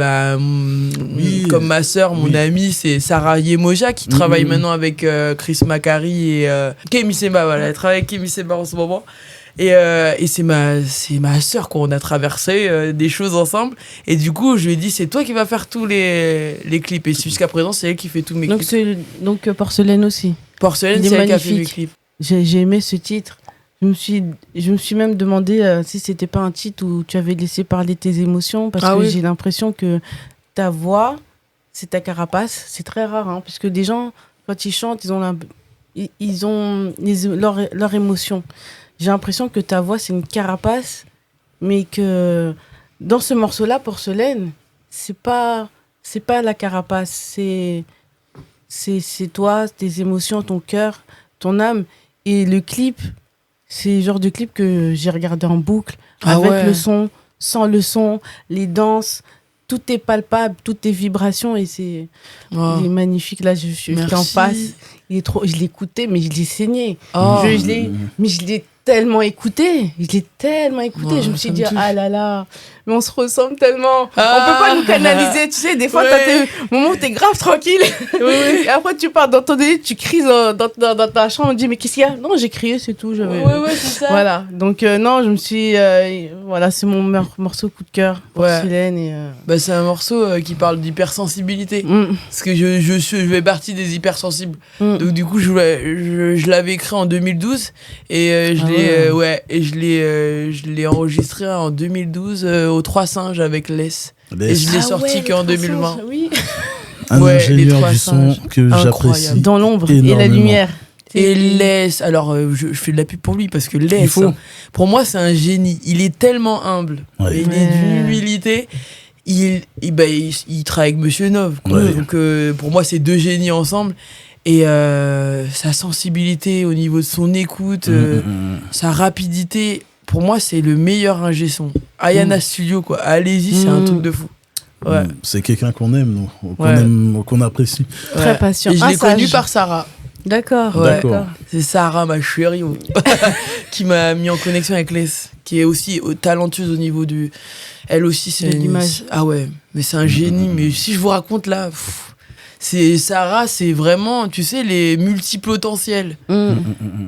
comme ma sœur, mon amie, c'est Sarah Yemoja qui travaille maintenant avec Chris Macari et Kemi Seba. Voilà, elle travaille avec Kemi Seba en ce moment. Et c'est ma sœur, quoi. On a traversé des choses ensemble. Et du coup, je lui ai dit, c'est toi qui vas faire tous les clips. Et jusqu'à présent, c'est elle qui fait tous mes clips. Donc Porcelaine aussi. Porcelaine, c'est elle qui a fait mes clips. J'ai aimé ce titre. Je me suis même demandé si c'était pas un titre où tu avais laissé parler tes émotions, parce que j'ai l'impression que ta voix, c'est ta carapace. C'est très rare, hein, parce que des gens, quand ils chantent, ils ont leur émotion. J'ai l'impression que ta voix, c'est une carapace, mais que dans ce morceau-là, Porcelaine, c'est pas la carapace, c'est toi, tes émotions, ton cœur, ton âme. Et le clip, c'est le genre de clip que j'ai regardé en boucle, avec le son, sans le son, les danses. Tout est palpable, tout est vibration, et il est magnifique. Là, je suis en face. Je l'ai écouté, mais je l'ai saigné. Mais je l'ai tellement écouté. Je me suis dit, ah là là, mais on se ressemble tellement. On peut pas nous canaliser. Tu sais, des fois, t'as tes moments où t'es grave tranquille. Et après, tu pars dans ton délire, tu cries dans ta chambre, on dit, mais qu'est-ce qu'il y a? Non, j'ai crié, c'est tout. C'est ça. Voilà. Donc, non, je me suis. Voilà, c'est mon morceau coup de cœur, Porcelaine. C'est un morceau qui parle d'hypersensibilité. Parce que je fais partie des hypersensibles. Donc, du coup, je l'avais écrit en 2012 et je l'ai enregistré en 2012 aux Trois Singes avec Les. Et je l'ai sorti qu'en 2020. Un ingénieur du son que j'apprécie dans l'ombre énormément. Et la lumière. Et Les, alors je fais de la pub pour lui parce que Les, pour moi, c'est un génie. Il est tellement humble. Il est d'une humilité. Il travaille avec Monsieur Nov. Donc pour moi, c'est deux génies ensemble. Et sa sensibilité au niveau de son écoute, sa rapidité, pour moi, c'est le meilleur ingé son. Ayana Studio, quoi. Allez-y, c'est un truc de fou. Ouais. C'est quelqu'un qu'on aime, nous, qu'on apprécie. Très patient. Et je l'ai connu par Sarah. D'accord. C'est Sarah, ma chérie, qui m'a mis en connexion avec Les, qui est aussi talentueuse au niveau du. Elle aussi, c'est l'image. Ah ouais, mais c'est un génie. Mais si je vous raconte là. Sarah, c'est vraiment, tu sais, les multipotentiels.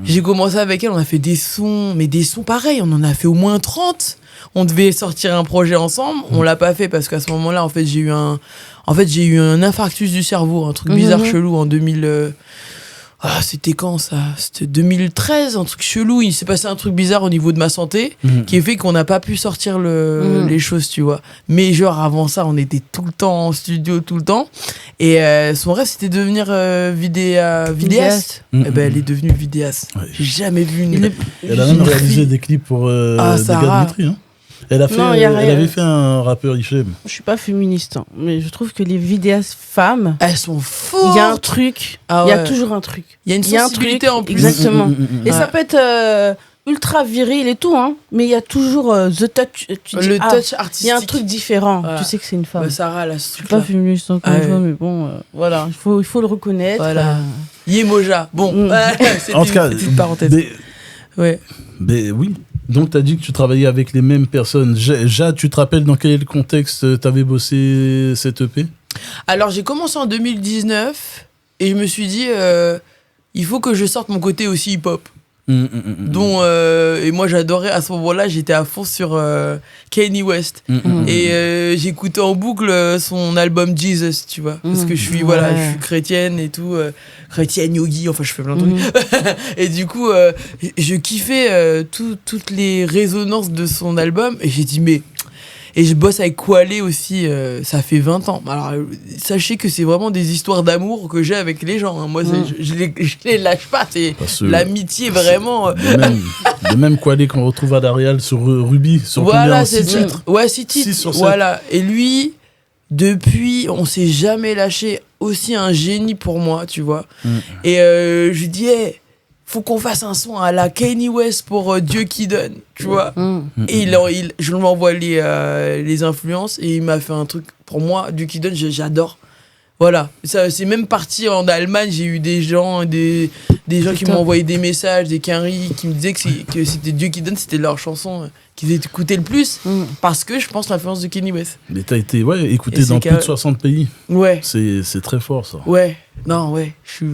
J'ai commencé avec elle, on a fait des sons, mais des sons pareils, on en a fait au moins 30. On devait sortir un projet ensemble, on l'a pas fait parce qu'à ce moment-là, en fait, j'ai eu un infarctus du cerveau, un truc bizarre chelou en 2000. C'était quand ça? C'était 2013, un truc chelou. Il s'est passé un truc bizarre au niveau de ma santé qui a fait qu'on n'a pas pu sortir les choses, tu vois. Mais genre avant ça, on était tout le temps en studio, tout le temps. Et son rêve, c'était de devenir vidéaste. Et ben, elle est devenue vidéaste. Ouais. J'ai jamais vu une. Elle a même réalisé des clips pour des gars de Mitri, hein. Elle avait fait un rappeur Hichem. Je suis pas féministe, hein, mais je trouve que les vidéastes femmes, elles sont fortes. Il y a un truc, il y a toujours un truc. Il y a une sensibilité en plus. Exactement. Et ça peut être ultra viril et tout, hein, mais il y a toujours the touch. Le touch artistique. Il y a un truc différent. Tu sais que c'est une femme. Sarah, là, je suis pas féministe encore une fois, mais bon, voilà, il faut le reconnaître. Voilà. Yemoja. Bon, c'est en tout cas, petite parenthèse. Mais oui. Donc, tu as dit que tu travaillais avec les mêmes personnes. Jade, tu te rappelles dans quel contexte tu avais bossé cette EP? Alors, j'ai commencé en 2019 et je me suis dit, il faut que je sorte mon côté aussi hip-hop. Et moi, j'adorais, à ce moment-là, j'étais à fond sur Kanye West. Et j'écoutais en boucle son album Jesus, tu vois. Parce que je suis chrétienne et tout. Chrétienne, yogi, enfin, je fais plein de trucs. Et du coup, je kiffais toutes les résonances de son album. Et j'ai dit, mais Et je bosse avec Kwale aussi, ça fait 20 ans. Alors, sachez que c'est vraiment des histoires d'amour que j'ai avec les gens. Hein. Moi, je les lâche pas. C'est l'amitié vraiment. Le même Kwale qu'on retrouve à L'Arial sur Ruby, sur voilà, c'est 6 titres. Ouais, 6 titres. 6 sur 7. Voilà. Et lui, depuis, on s'est jamais lâché. Aussi un génie pour moi, tu vois. Et je lui dis, hey, faut qu'on fasse un son à la Kanye West pour Dieu qui donne, tu vois. Et je lui envoie les influences et il m'a fait un truc. Pour moi, Dieu qui donne, j'adore. Voilà. Ça, c'est même parti en Allemagne, j'ai eu des gens qui m'ont envoyé des messages, des quinries, qui me disaient que c'était Dieu qui donne, c'était leur chanson qu'ils écoutaient le plus, parce que je pense l'influence de Kanye West. Mais t'as été écouté dans plus de 60 pays. Ouais. C'est très fort, ça. Ouais. Non, ouais. Je suis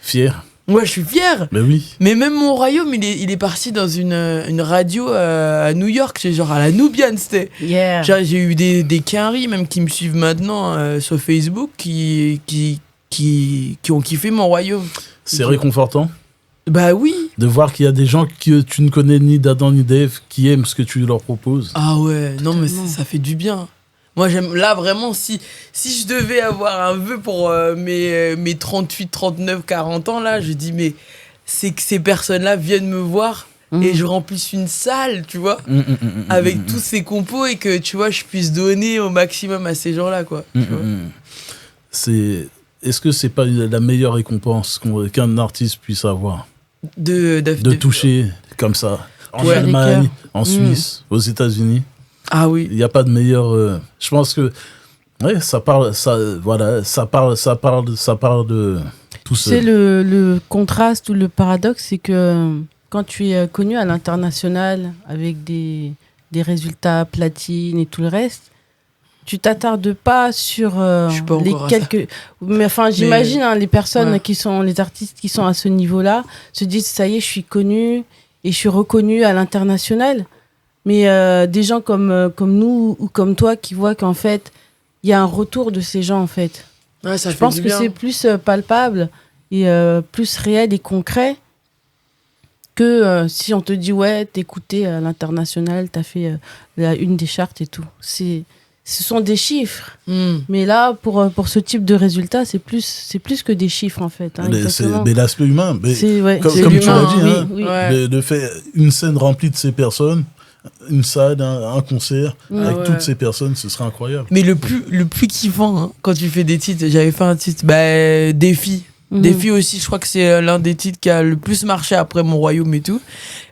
fier. Ouais, je suis fier. Ben oui. Mais même mon royaume, il est parti dans une radio à New York, c'est genre à la Nubian, c'était. Yeah. Genre, j'ai eu des quinries même qui me suivent maintenant sur Facebook qui ont kiffé mon royaume. C'est réconfortant. Bah oui. De voir qu'il y a des gens que tu ne connais ni d'Adam ni d'Ève qui aiment ce que tu leur proposes. Ah ouais, non mais ça fait du bien. Moi, j'aime, là, vraiment, si je devais avoir un vœu pour mes 38, 39, 40 ans, là, je dis, mais c'est que ces personnes-là viennent me voir et je remplisse une salle, tu vois, avec tous ces compos et que, tu vois, je puisse donner au maximum à ces gens-là, quoi. Est-ce que c'est pas la meilleure récompense qu'un artiste puisse avoir de toucher comme ça, en Allemagne, en Suisse, aux États-Unis? Ah oui. Il n'y a pas de meilleur. Je pense que ça parle de tout ça. C'est le contraste ou le paradoxe, c'est que quand tu es connu à l'international avec des résultats platine et tout le reste, tu t'attardes pas sur les quelques. Mais enfin, j'imagine les personnes qui sont les artistes qui sont à ce niveau-là se disent ça y est, je suis connu et je suis reconnu à l'international. Mais des gens comme nous ou comme toi qui voient qu'en fait, il y a un retour de ces gens, en fait. Ouais, ça je pense que c'est plus palpable et plus réel et concret que si on te dit, ouais, t'es écouté à l'international, t'as fait la une des charts et tout. Ce sont des chiffres. Mais là, pour ce type de résultat, c'est plus que des chiffres, en fait. Hein, mais l'aspect humain. Comme tu l'as dit, de faire une scène remplie de ces personnes, une salle, un concert avec toutes ces personnes, ce serait incroyable. Mais le plus kiffant, hein, quand tu fais des titres, j'avais fait un titre, Défi. Défi aussi, je crois que c'est l'un des titres qui a le plus marché après Mon Royaume et tout,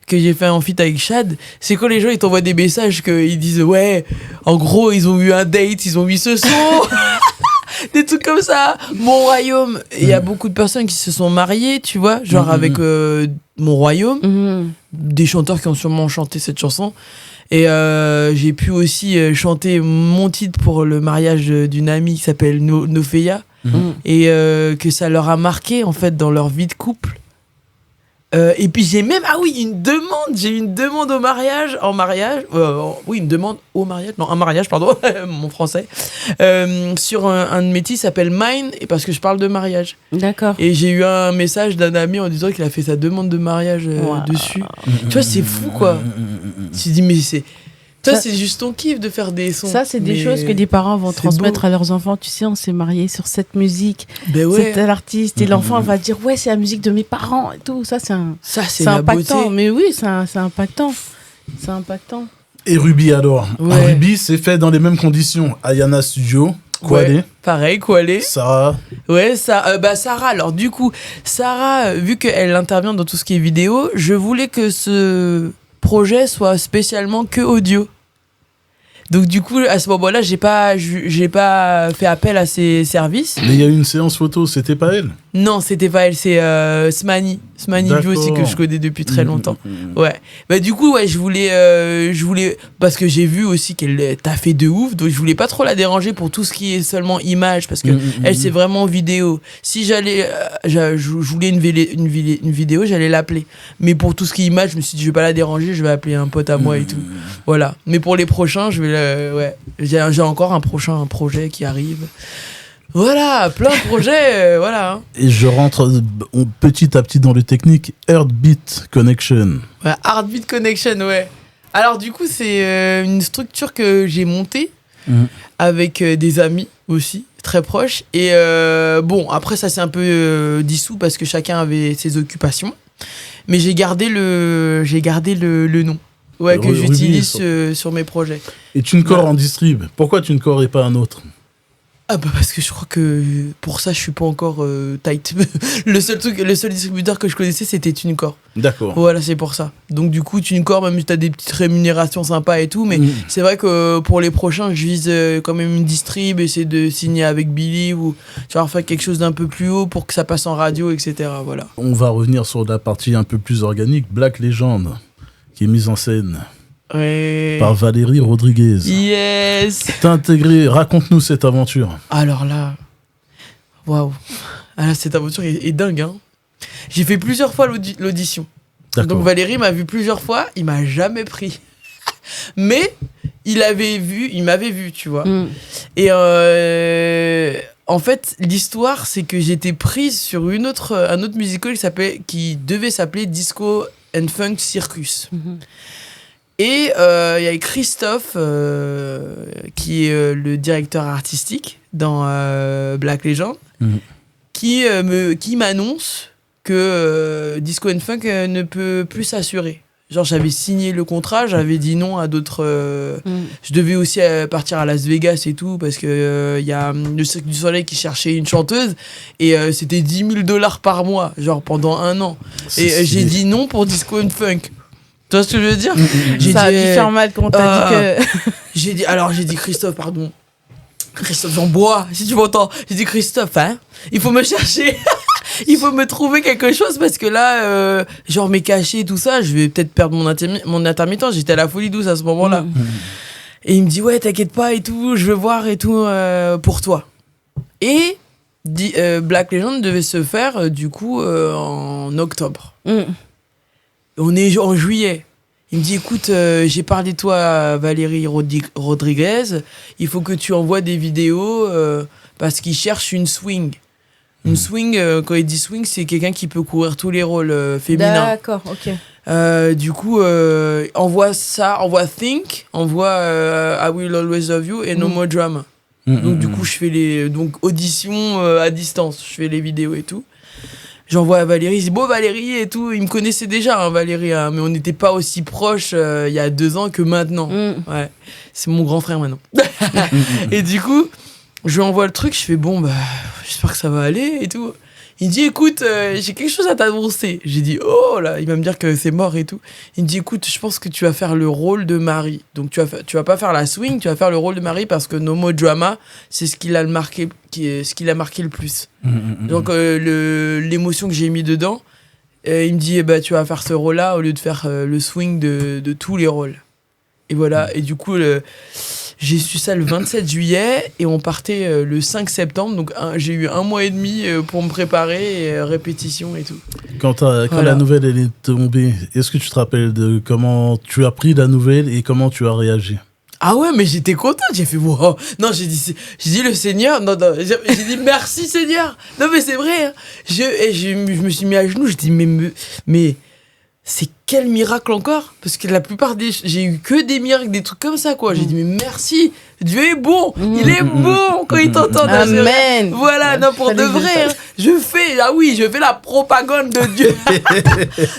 que j'ai fait en feat avec Chad. C'est quand les gens ils t'envoient des messages qu'ils disent ouais, en gros ils ont eu un date, ils ont mis ce son. Des trucs comme ça. Mon Royaume. Il y a beaucoup de personnes qui se sont mariées, tu vois, genre avec Mon Royaume. Des chanteurs qui ont sûrement chanté cette chanson. Et j'ai pu aussi chanter mon titre pour le mariage d'une amie qui s'appelle Nofeya. Et que ça leur a marqué, en fait, dans leur vie de couple. Et puis j'ai même j'ai une demande au mariage une demande au mariage, non, un mariage, pardon, mon français, sur un de mes titres s'appelle Mine, et parce que je parle de mariage. D'accord. Et j'ai eu un message d'un ami en disant qu'il a fait sa demande de mariage dessus. Tu vois, c'est fou, quoi. Tu te dis, mais c'est juste ton kiff de faire des sons. Ça, c'est des choses que des parents vont transmettre à leurs enfants. Tu sais, on s'est marié sur cette musique, c'est tel artiste, et l'enfant va dire ouais, c'est la musique de mes parents et tout. Ça, c'est impactant. Beauté. Mais oui, c'est impactant. C'est impactant. Et Ruby adore. Ruby, c'est fait dans les mêmes conditions. Ayana Studio. Kwale. Pareil, Kwale. Sarah. Ouais, Sarah. Alors, du coup, Sarah, vu qu'elle intervient dans tout ce qui est vidéo, je voulais que ce projet soit spécialement que audio. Donc du coup, à ce moment-là, j'ai pas fait appel à ses services. Mais il y a eu une séance photo, c'était pas elle? Non, c'était pas elle, c'est Smani View aussi, que je connais depuis très longtemps. Ouais. Bah du coup, je voulais parce que j'ai vu aussi qu'elle t'a fait de ouf, donc je voulais pas trop la déranger pour tout ce qui est seulement image, parce que elle c'est vraiment vidéo. Si je voulais une vidéo, j'allais l'appeler. Mais pour tout ce qui est image, je me suis dit je vais pas la déranger, je vais appeler un pote à moi et tout. Voilà. Mais pour les prochains, j'ai encore un prochain projet qui arrive. Voilà, plein de projets, voilà. Hein. Et je rentre petit à petit dans le technique Heartbeat Connection. Ouais, Heartbeat Connection, ouais. Alors, du coup, c'est une structure que j'ai montée avec des amis aussi, très proches. Et bon, après, ça s'est un peu dissous parce que chacun avait ses occupations. Mais j'ai gardé le nom. Ouais, que j'utilise sur mes projets. Et TuneCore en distrib. Pourquoi TuneCore et pas un autre? Ah bah parce que je crois que pour ça je suis pas encore tight. le seul distributeur que je connaissais c'était TuneCore. D'accord. Voilà, c'est pour ça. Donc du coup TuneCore, même si t'as des petites rémunérations sympas et tout, mais c'est vrai que pour les prochains je vise quand même une distrib, essayer de signer avec Billy ou genre faire quelque chose d'un peu plus haut pour que ça passe en radio, etc. Voilà. On va revenir sur la partie un peu plus organique, Black Legend, qui est mise en scène. Ouais. Par Valérie Rodriguez. Yes. T'as intégré, raconte-nous cette aventure. Alors là, waouh. Ah, cette aventure est dingue, hein. J'ai fait plusieurs fois l'audition. D'accord. Donc Valérie m'a vu plusieurs fois, il m'a jamais pris. Mais il m'avait vu, tu vois. Et en fait, l'histoire, c'est que j'étais prise sur un autre musical qui devait s'appeler Disco and Funk Circus. Et il y a Christophe, qui est le directeur artistique dans Black Legend, qui m'annonce que Disco and Funk ne peut plus s'assurer. Genre, j'avais signé le contrat, j'avais dit non à d'autres... Je devais aussi partir à Las Vegas et tout, parce que y a le Cirque du Soleil qui cherchait une chanteuse, et c'était $10,000 par mois, genre pendant 1 an. Et j'ai dit non pour Disco and Funk. Tu vois ce que je veux dire? Ça a dû faire mal quand t'as dit que... j'ai dit Christophe, pardon. Christophe Jean-Bois, si tu m'entends. J'ai dit Christophe, hein, il faut me chercher. Il faut me trouver quelque chose parce que là, genre mes cachets et tout ça, je vais peut-être perdre mon intermittent. J'étais à la Folie Douce à ce moment-là. Et il me dit, ouais, t'inquiète pas et tout, je veux voir et tout pour toi. Et Black Legend devait se faire du coup en octobre. On est en juillet. Il me dit, écoute, j'ai parlé de toi à Valérie Rodriguez. Il faut que tu envoies des vidéos parce qu'il cherche une swing. Une swing, quand il dit swing, c'est quelqu'un qui peut courir tous les rôles féminins. D'accord, ok. Du coup, envoie Think, envoie I Will Always Love You et No More Drama. Donc du coup, je fais auditions à distance. Je fais les vidéos et tout. J'envoie à Valérie, il dit bon Valérie et tout, il me connaissait déjà hein, Valérie, hein, mais on n'était pas aussi proches il y a 2 ans que maintenant. Ouais, c'est mon grand frère maintenant. Et du coup, je lui envoie le truc, je fais bon bah j'espère que ça va aller et tout. Il me dit écoute, j'ai quelque chose à t'annoncer. J'ai dit oh là, il va me dire que c'est mort et tout. Il me dit écoute, je pense que tu vas faire le rôle de Marie. Donc tu vas pas faire la swing, tu vas faire le rôle de Marie parce que No More Drama, c'est ce qui l'a marqué le plus. Donc l'émotion que j'ai mis dedans, il me dit bah tu vas faire ce rôle-là au lieu de faire le swing de tous les rôles. Et voilà, et du coup j'ai su ça le 27 juillet et on partait le 5 septembre. Donc j'ai eu 1 mois et demi pour me préparer, et, répétition et tout. Quand la nouvelle elle est tombée, est-ce que tu te rappelles de comment tu as pris la nouvelle et comment tu as réagi? Ah ouais, mais j'étais contente, j'ai fait wow. Non, j'ai dit le Seigneur, non, j'ai dit merci Seigneur. Non mais c'est vrai, hein. Je me suis mis à genoux, j'ai dit mais c'est quel miracle encore? Parce que la plupart j'ai eu que des miracles, des trucs comme ça quoi. J'ai dit mais merci, Dieu est bon, il est bon quand il t'entend. Amen. Voilà, non pour de vrai, hein. Je fais la propagande de Dieu.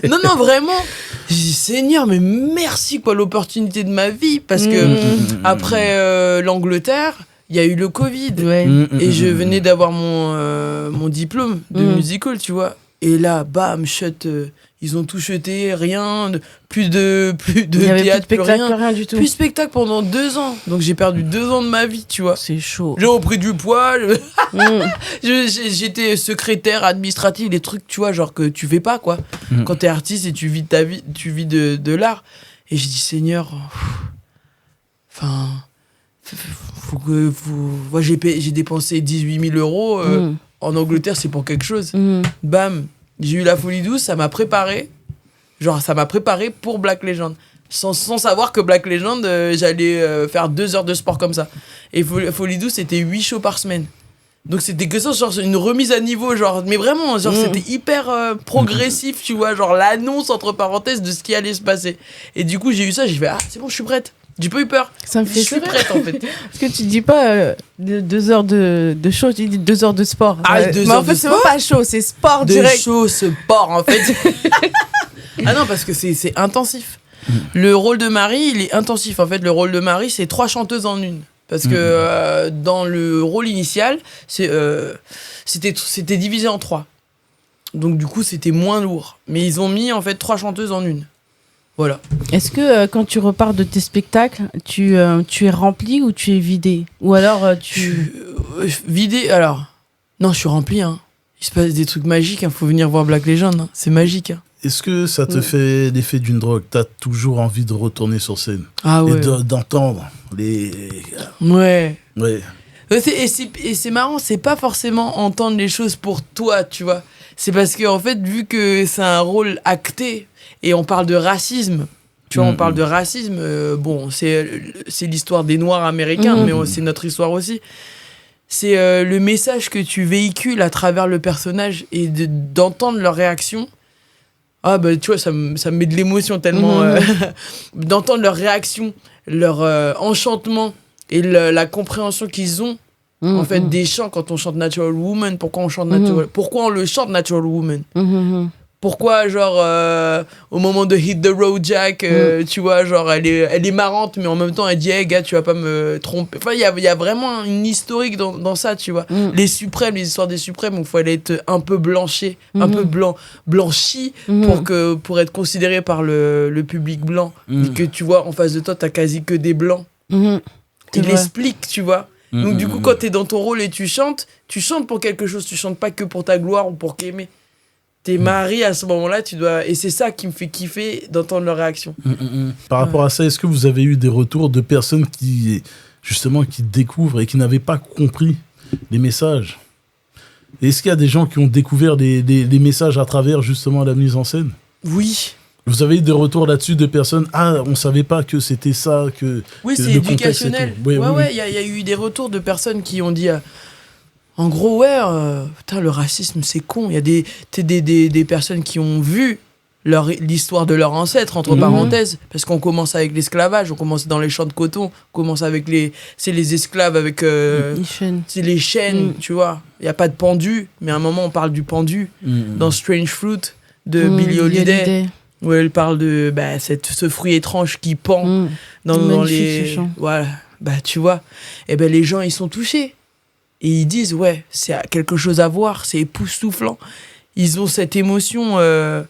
non vraiment. J'ai dit Seigneur mais merci quoi, l'opportunité de ma vie parce que après l'Angleterre il y a eu le Covid et je venais d'avoir mon diplôme de musical tu vois, et là bam shut, ils ont tout jeté, rien, plus de théâtre, plus rien du tout. Plus de spectacle pendant 2 ans. Donc j'ai perdu 2 ans de ma vie, tu vois. C'est chaud. J'ai repris du poids. J'étais secrétaire administratif, des trucs, tu vois, genre que tu fais pas, quoi. Quand t'es artiste et tu vis ta vie, tu vis de l'art. Et j'ai dit, Seigneur, enfin, moi j'ai dépensé 18 000 euros en Angleterre, c'est pour quelque chose. Bam. J'ai eu la Folie Douce, ça m'a préparé. Genre, ça m'a préparé pour Black Legend. Sans savoir que Black Legend, j'allais faire 2 heures de sport comme ça. Et Folie Douce, c'était 8 shows par semaine. Donc c'était que ça, genre une remise à niveau, genre, mais vraiment, genre c'était hyper progressif, tu vois, genre l'annonce entre parenthèses de ce qui allait se passer. Et du coup j'ai eu ça, j'ai fait ah c'est bon, je suis prête. J'ai pas eu peur. Ça me fait je suis prête en fait. Parce que tu dis pas 2 heures de show, tu dis 2 heures de sport. Ah, 2 mais heures en fait de c'est sport même pas show, c'est sport de direct. show, sport en fait. Ah non, parce que c'est intensif. Le rôle de Marie, il est intensif. En fait, le rôle de Marie, c'est 3 chanteuses en une. Parce que dans le rôle initial, c'était divisé en 3. Donc du coup, c'était moins lourd. Mais ils ont mis en fait 3 chanteuses en une. Voilà. Est-ce que quand tu repars de tes spectacles, tu es rempli ou tu es vidé? Ou alors Vidé, alors... Non, je suis rempli, hein. Il se passe des trucs magiques, hein. Faut venir voir Black Legend, hein. C'est magique, hein. Est-ce que ça te fait l'effet d'une drogue? T'as toujours envie de retourner sur scène Ah ouais. et d'entendre les... Ouais. Ouais. Et c'est marrant, c'est pas forcément entendre les choses pour toi, tu vois. C'est parce que, en fait, vu que c'est un rôle acté, et on parle de racisme, tu vois, on parle de racisme, bon, c'est l'histoire des Noirs américains, mais c'est notre histoire aussi. C'est le message que tu véhicules à travers le personnage et d'entendre leur réaction. Ah bah tu vois, ça me met de l'émotion tellement... d'entendre leur réaction, leur enchantement et la compréhension qu'ils ont en fait des chants quand on chante Natural Woman. Pourquoi on chante pourquoi on le chante Natural Woman? Pourquoi, genre, au moment de Hit the Road Jack, tu vois, genre, elle est marrante, mais en même temps, elle dit, hey, gars, tu vas pas me tromper. Enfin, il y a vraiment une historique dans ça, tu vois. Les suprêmes, les histoires des suprêmes, il fallait être un peu blanchi, un peu blanchi pour être considéré par le public blanc. Et que, tu vois, en face de toi, t'as quasi que des blancs. Il l'explique, tu vois. Donc, du coup, quand t'es dans ton rôle et tu chantes pour quelque chose, tu chantes pas que pour ta gloire ou pour qu'aimer. T'es Marie à ce moment-là, tu dois... Et c'est ça qui me fait kiffer d'entendre leur réaction. Par rapport à ça, est-ce que vous avez eu des retours de personnes qui, justement, qui découvrent et qui n'avaient pas compris les messages? Est-ce qu'il y a des gens qui ont découvert des messages à travers, justement, la mise en scène? Oui. Vous avez eu des retours là-dessus de personnes, ah, on savait pas que c'était ça, que... Oui, que c'est éducationnel. Oui, il y a eu des retours de personnes qui ont dit... En gros, ouais, putain, le racisme, c'est con. Il y a des personnes qui ont vu l'histoire de leurs ancêtres, entre parenthèses, parce qu'on commence avec l'esclavage, on commence dans les champs de coton, on commence avec les esclaves avec c'est les chaînes, tu vois. Il n'y a pas de pendu, mais à un moment, on parle du pendu dans Strange Fruit de Billie Holiday, où elle parle de ce fruit étrange qui pend dans les... Voilà, tu vois. Et ben les gens, ils sont touchés. Et ils disent, ouais, c'est quelque chose à voir, c'est époustouflant. Ils ont cette émotion, les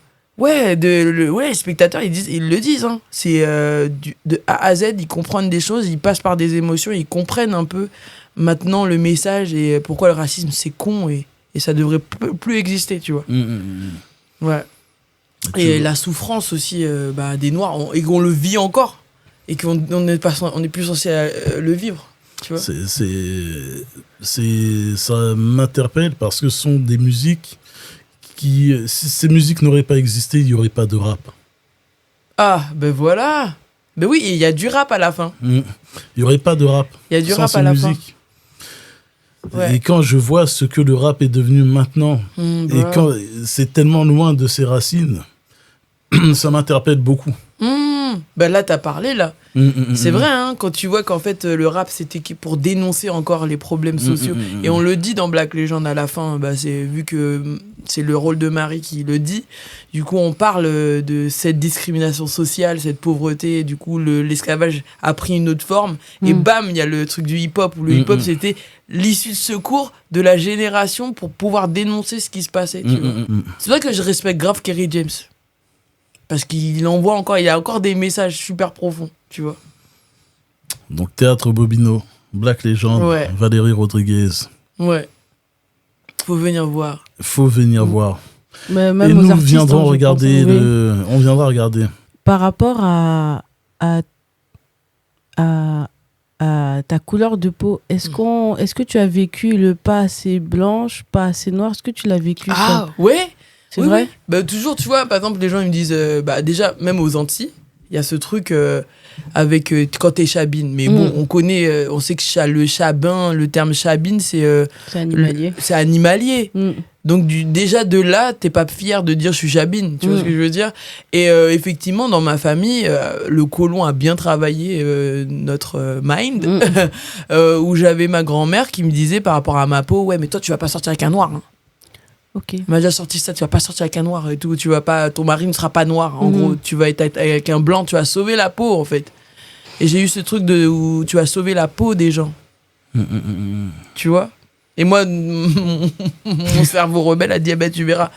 spectateurs, ils le disent, hein. C'est de A à Z, ils comprennent des choses, ils passent par des émotions, ils comprennent un peu maintenant le message et pourquoi le racisme, c'est con et ça devrait plus exister, tu vois. Ouais. Et la souffrance aussi des Noirs, et qu'on le vit encore, et qu'on n'est plus censé le vivre. Tu vois, ça m'interpelle parce que ce sont des musiques qui, si ces musiques n'auraient pas existé, il n'y aurait pas de rap. Ah, ben voilà. Ben oui, il y a du rap à la fin. Il n'y aurait pas de rap. Il y a du rap à la fin. Ouais. Et quand je vois ce que le rap est devenu maintenant, et quand c'est tellement loin de ses racines, ça m'interpelle beaucoup. Ben là, t'as parlé, là. C'est vrai, hein, quand tu vois qu'en fait, le rap, c'était pour dénoncer encore les problèmes sociaux. Et on le dit dans Black Legend à la fin, vu que c'est le rôle de Marie qui le dit. Du coup, on parle de cette discrimination sociale, cette pauvreté. Du coup, l'esclavage a pris une autre forme. Et bam, il y a le truc du hip-hop, où le hip-hop, c'était l'issue de secours de la génération pour pouvoir dénoncer ce qui se passait. Tu vois. C'est vrai que je respecte grave Kerry James. Parce qu'il envoie encore, il a encore des messages super profonds, tu vois. Donc, Théâtre Bobino, Black Legend, Valérie Rodriguez. Ouais. Faut venir voir. Faut venir voir. Mais même et nous artistes, viendrons regarder on viendra regarder. Par rapport à ta couleur de peau, est-ce que tu as vécu le pas assez blanche, pas assez noir? Est-ce que tu l'as vécu? Ah, ouais. C'est vrai? Oui. Toujours, tu vois, par exemple, les gens ils me disent, déjà, même aux Antilles, Il y a ce truc avec quand t'es chabine. Mais bon, on sait que le chabin, le terme chabine, c'est animalier. C'est animalier. Donc déjà de là, t'es pas fier de dire je suis chabine, tu vois ce que je veux dire. Et effectivement, dans ma famille, le colon a bien travaillé notre mind, où j'avais ma grand-mère qui me disait par rapport à ma peau, ouais mais toi tu vas pas sortir avec un noir. Hein. Ok. Il m'a déjà sorti ça, tu vas pas sortir avec un noir et tout, tu vas pas, ton mari ne sera pas noir. En gros, tu vas être avec un blanc, tu vas sauver la peau en fait. Et j'ai eu ce truc où tu vas sauver la peau des gens. Tu vois. Et moi, mon cerveau rebelle a dit, tu verras.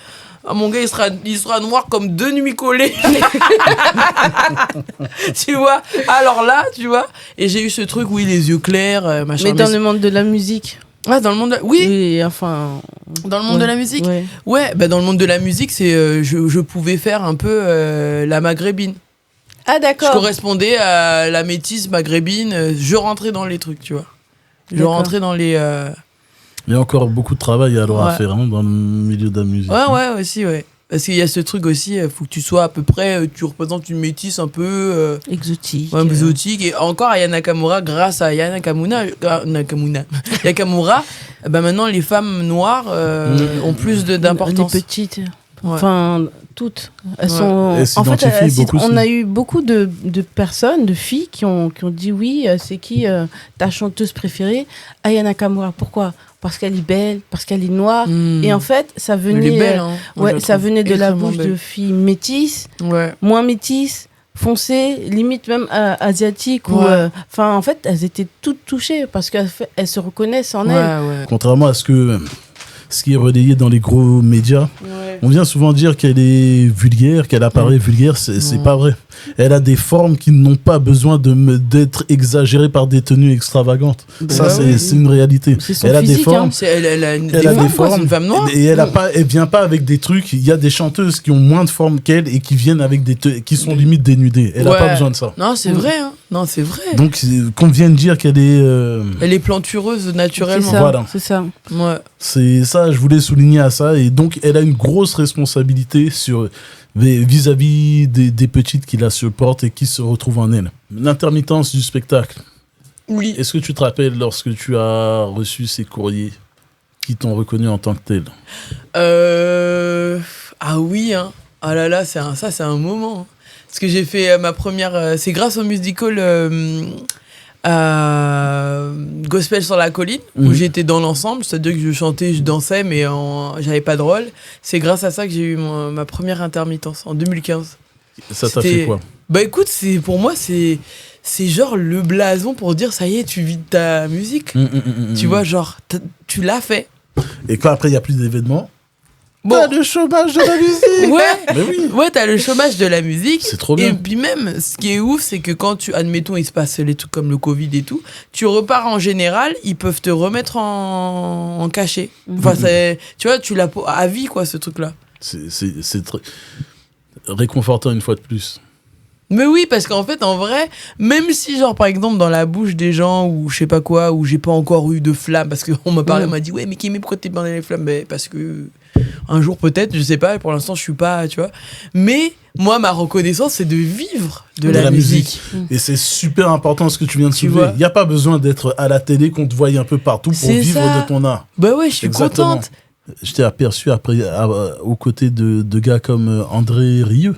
Ah, mon gars, il sera noir comme 2 nuits collées. Tu vois. Alors là, tu vois. Et j'ai eu ce truc, oui, les yeux clairs, machin. Mais dans le monde de la musique. Ah, dans le monde oui, enfin... Dans le monde de la musique. Ouais, dans le monde de la musique, c'est je pouvais faire un peu la maghrébine. Ah, d'accord. Je correspondais à la métisse maghrébine. Je rentrais dans les trucs, tu vois. Je rentrais dans les... Il y a encore beaucoup de travail alors à faire dans le milieu de la musique. Ouais, aussi, ouais. Parce qu'il y a ce truc aussi, il faut que tu sois à peu près, tu représentes une métisse un peu... exotique. Ouais, exotique. Et encore, Aya Nakamura, grâce à Aya Nakamura, maintenant, les femmes noires ont plus d'importance. Les petites. Enfin, toutes. Elles sont... Elles s'identifient beaucoup. On a eu beaucoup de personnes, de filles qui ont dit oui, c'est qui ta chanteuse préférée? Aya Nakamura. Pourquoi? Parce qu'elle est belle, parce qu'elle est noire. Et en fait, ça venait, elle est belle, hein. Ça venait de la bouche de filles métisses, moins métisses, foncées, limite même asiatiques. En fait, elles étaient toutes touchées parce qu'elles se reconnaissent en elles. Contrairement à ce qui est relayé dans les gros médias, on vient souvent dire qu'elle est vulgaire, qu'elle apparaît vulgaire, c'est pas vrai. Elle a des formes qui n'ont pas besoin d'être exagérées par des tenues extravagantes. C'est une réalité. Elle a des formes. Elle a des formes, c'est une femme noire. Et elle vient pas avec des trucs. Il y a des chanteuses qui ont moins de formes qu'elle et qui viennent avec qui sont limite dénudées. Elle a pas besoin de ça. Non, c'est vrai. Hein. Non, c'est vrai. Donc, qu'on vienne dire qu'elle est... Elle est plantureuse naturellement. C'est ça. Ouais. C'est ça, je voulais souligner à ça. Et donc, elle a une grosse responsabilité vis-à-vis des petites qui la supportent et qui se retrouvent en elle. L'intermittence du spectacle. Oui. Est-ce que tu te rappelles lorsque tu as reçu ces courriers qui t'ont reconnu en tant que tel? Ah oui, hein. Ah là là, c'est un moment. Parce que j'ai fait ma première... c'est grâce au musical Gospel sur la colline, où j'étais dans l'ensemble, c'est-à-dire que je chantais, je dansais, mais j'avais pas de rôle. C'est grâce à ça que j'ai eu ma première intermittence, en 2015. Ça t'a fait quoi? Bah écoute, pour moi, c'est genre le blason pour dire, ça y est, tu vis de ta musique. Tu vois, genre, tu l'as fait. Et quand après, il n'y a plus d'événements? Bon. T'as le chômage de la musique. Mais oui. Ouais, t'as le chômage de la musique. C'est trop bien. Et puis même, ce qui est ouf, c'est que quand admettons, il se passe les trucs comme le Covid et tout, tu repars en général, ils peuvent te remettre en cachet. Enfin, tu vois, tu l'as à vie, quoi, ce truc-là. C'est très réconfortant une fois de plus. Mais oui, parce qu'en fait, en vrai, même si, genre, par exemple, dans la bouche des gens, ou je sais pas quoi, où j'ai pas encore eu de flamme, parce qu'on m'a parlé, on m'a dit, ouais, mais Kémé, pourquoi t'es pas dans les flammes? Mais parce que un jour, peut-être, je sais pas, pour l'instant, je suis pas, tu vois. Mais moi, ma reconnaissance, c'est de vivre de la musique. Et c'est super important ce que tu viens de soulever. Il n'y a pas besoin d'être à la télé, qu'on te voie un peu partout pour vivre de ton art. Bah ouais, je suis contente. Je t'ai aperçu après, aux côtés de gars comme André Rieu.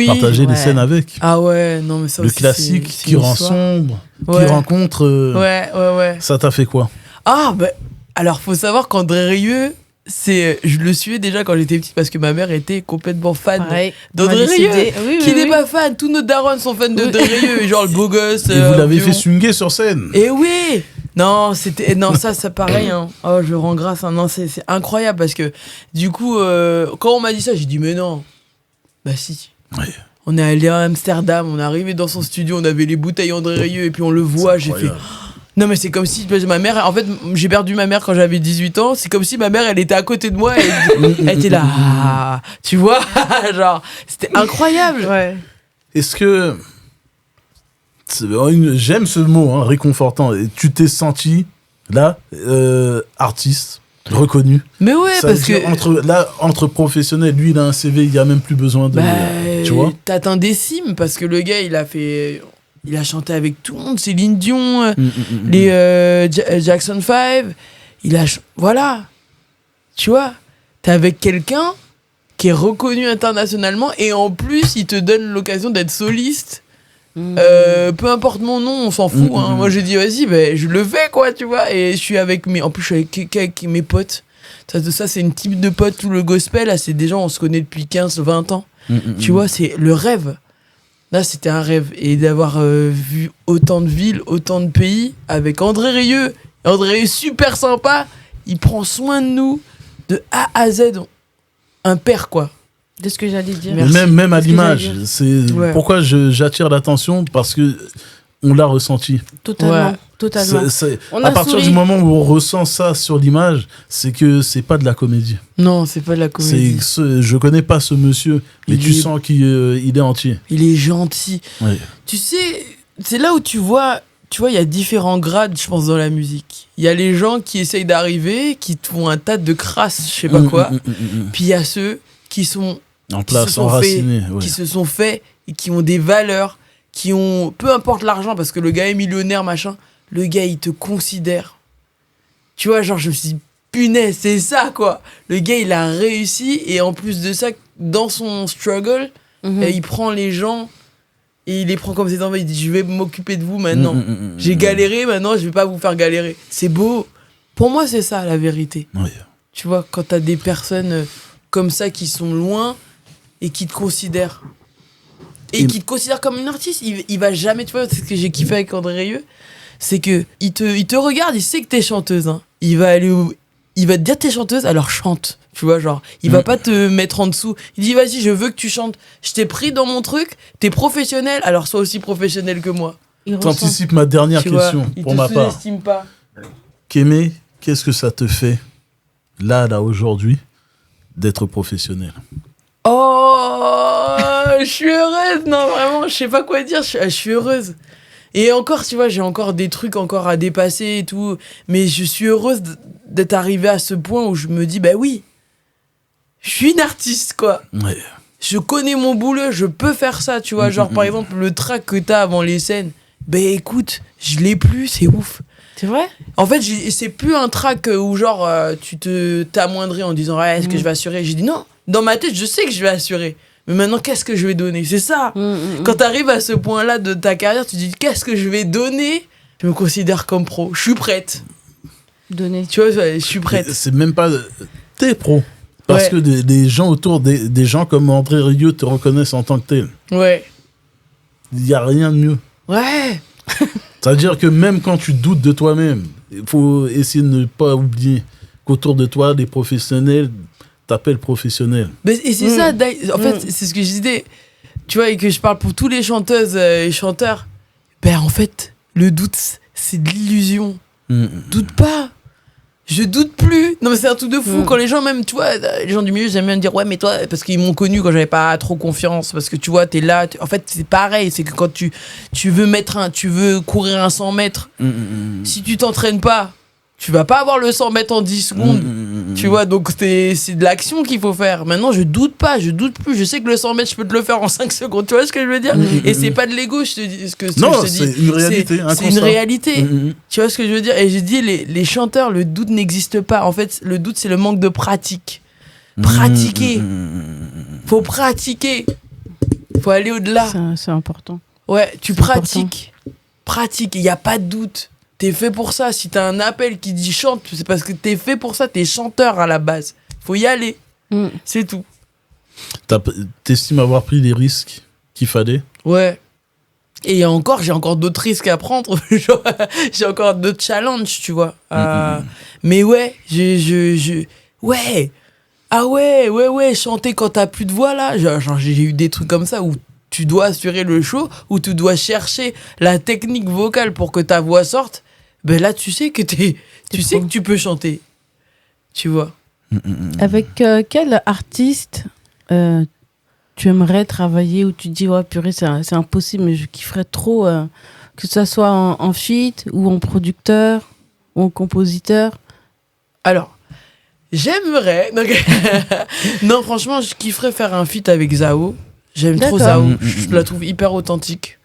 Partager les scènes avec. Ah ouais, non mais ça le aussi, classique c'est qui rend sombre, qui rencontre. Ouais. Ça t'a fait quoi? Ah bah alors faut savoir qu'André Rieu, je le suivais déjà quand j'étais petite parce que ma mère était complètement fan d'André Rieu. Qui n'est pas fan? Tous nos darons sont fans d'André Rieu, genre le beau gosse. Et vous l'avez fait swinguer sur scène. Et oui. Non, ça pareil. Hein. Oh, je rends grâce. Hein. Non, c'est incroyable parce que du coup, quand on m'a dit ça, j'ai dit mais non. Bah si. Ouais. On est allé à Amsterdam, on est arrivé dans son studio, on avait les bouteilles André Rieu et puis on le voit, j'ai fait... Non mais c'est comme si ma mère, en fait j'ai perdu ma mère quand j'avais 18 ans, c'est comme si ma mère elle était à côté de moi et elle était là, tu vois, genre c'était incroyable. Ouais. Est-ce que... J'aime ce mot, hein, réconfortant. Tu t'es senti, là, artiste, Reconnu. Mais ouais, ça parce que entre professionnels, lui il a un CV, il y a même plus besoin de tu vois. T'atteins des cimes parce que le gars il a chanté avec tout le monde, Céline Dion, les Jackson 5, voilà. Tu vois, t'es avec quelqu'un qui est reconnu internationalement et en plus il te donne l'occasion d'être soliste. Peu importe mon nom, on s'en fout. Moi j'ai dit vas-y, je le fais quoi, tu vois. Et je suis avec avec mes potes. Ça c'est une type de pote. Tout le gospel, là, c'est des gens, on se connaît depuis 15-20 ans. Tu vois, c'est le rêve. Là, c'était un rêve. Et d'avoir vu autant de villes, autant de pays avec André Rieu. André est super sympa. Il prend soin de nous de A à Z. Un père, quoi. De ce que j'allais dire. Même à l'image. C'est pourquoi j'attire l'attention, parce que on l'a ressenti. Totalement. Totalement. À partir du moment où on ressent ça sur l'image, c'est que c'est pas de la comédie. Non, c'est pas de la comédie. Je connais pas ce monsieur, mais tu sens qu'il est entier. Il est gentil. Ouais. Tu sais, c'est là où tu vois, il y a différents grades, je pense, dans la musique. Il y a les gens qui essayent d'arriver, qui te font un tas de crasse, je sais pas quoi. Puis il y a ceux qui sont en place, enracinés, qui se sont faits et qui ont des valeurs, qui ont, peu importe l'argent, parce que le gars est millionnaire, machin, le gars il te considère. Tu vois, genre je me suis dit, punaise, c'est ça quoi. Le gars il a réussi et en plus de ça, dans son struggle, il prend les gens et il les prend comme ses enfants. Il dit, je vais m'occuper de vous maintenant. J'ai galéré, maintenant je vais pas vous faire galérer. C'est beau. Pour moi c'est ça la vérité. Oui. Tu vois, quand t'as des personnes comme ça qui sont loin et qui te considèrent. Et qui te considèrent comme une artiste. Il va jamais, tu vois, c'est ce que j'ai kiffé avec André Rieu, c'est que il te regarde, il sait que t'es chanteuse. Hein. Il va te dire t'es chanteuse, alors chante. Tu vois, genre, il va pas te mettre en dessous. Il dit, vas-y, je veux que tu chantes. Je t'ai pris dans mon truc, t'es professionnel, alors sois aussi professionnel que moi. T'anticipes ma dernière question, pour ma part. Il te sous-estime pas. Kémé, qu'est-ce que ça te fait, là, aujourd'hui, d'être professionnel? Oh, je suis heureuse. Non, vraiment, je sais pas quoi dire. Je suis heureuse. Et encore, tu vois, j'ai encore des trucs encore à dépasser et tout. Mais je suis heureuse d'être arrivée à ce point où je me dis, bah oui, je suis une artiste, quoi. Ouais. Je connais mon boulot, je peux faire ça, tu vois. Genre, par exemple, le track que t'as avant les scènes, bah écoute, je l'ai plus, c'est ouf. C'est vrai? En fait, c'est plus un track où genre, tu t'amoindris en disant, ouais, est-ce que je vais assurer? J'ai dit non. Dans ma tête, je sais que je vais assurer. Mais maintenant, qu'est-ce que je vais donner? C'est ça. Quand tu arrives à ce point-là de ta carrière, tu te dis, qu'est-ce que je vais donner? Je me considère comme pro. Je suis prête. Donner. Tu vois, je suis prête. C'est même pas... T'es pro. Parce que des gens autour, des gens comme André Rieu te reconnaissent en tant que tel. Ouais. Il n'y a rien de mieux. Ouais. C'est-à-dire que même quand tu doutes de toi-même, il faut essayer de ne pas oublier qu'autour de toi, des professionnels... t'appelles professionnel. Et c'est ça, en fait, c'est ce que je disais, tu vois, et que je parle pour tous les chanteuses et chanteurs. Ben, en fait, le doute, c'est de l'illusion. Doute pas. Je doute plus. Non, mais c'est un truc de fou. Quand les gens, même, tu vois, les gens du milieu, j'aime bien dire, ouais, mais toi, parce qu'ils m'ont connu quand j'avais pas trop confiance, parce que tu vois, t'es là. En fait, c'est pareil. C'est que quand tu veux courir un 100 mètres, si tu t'entraînes pas, tu vas pas avoir le 100 mètres en 10 secondes. Tu vois, donc c'est de l'action qu'il faut faire. Maintenant, je doute pas, je doute plus. Je sais que le 100 mètres, je peux te le faire en 5 secondes. Tu vois ce que je veux dire? Et c'est pas de l'ego, je te dis. C'est une réalité. C'est une réalité. Tu vois ce que je veux dire? Et j'ai dit, les chanteurs, le doute n'existe pas. En fait, le doute, c'est le manque de pratique. Pratiquer. Faut pratiquer. Faut aller au-delà. C'est important. Ouais, tu pratiques. Pratique. Il n'y a pas de doute. T'es fait pour ça. Si t'as un appel qui dit chante, c'est parce que t'es fait pour ça. T'es chanteur à la base. Faut y aller. C'est tout. T'estimes avoir pris les risques qu'il fallait? Ouais. Et j'ai encore d'autres risques à prendre. J'ai encore d'autres challenges, tu vois. Mais ouais, ouais. Ah ouais, chanter quand t'as plus de voix, là. Genre, j'ai eu des trucs comme ça où tu dois assurer le show, où tu dois chercher la technique vocale pour que ta voix sorte. Ben là, tu sais que que tu peux chanter. Tu vois. Avec quel artiste tu aimerais travailler, où tu dis, ouais, purée, c'est impossible, mais je kifferais trop, que ça soit en feat, ou en producteur, ou en compositeur? Alors, J'aimerais. Non, franchement, je kifferais faire un feat avec Zao. J'aime trop Zao. Je la trouve hyper authentique.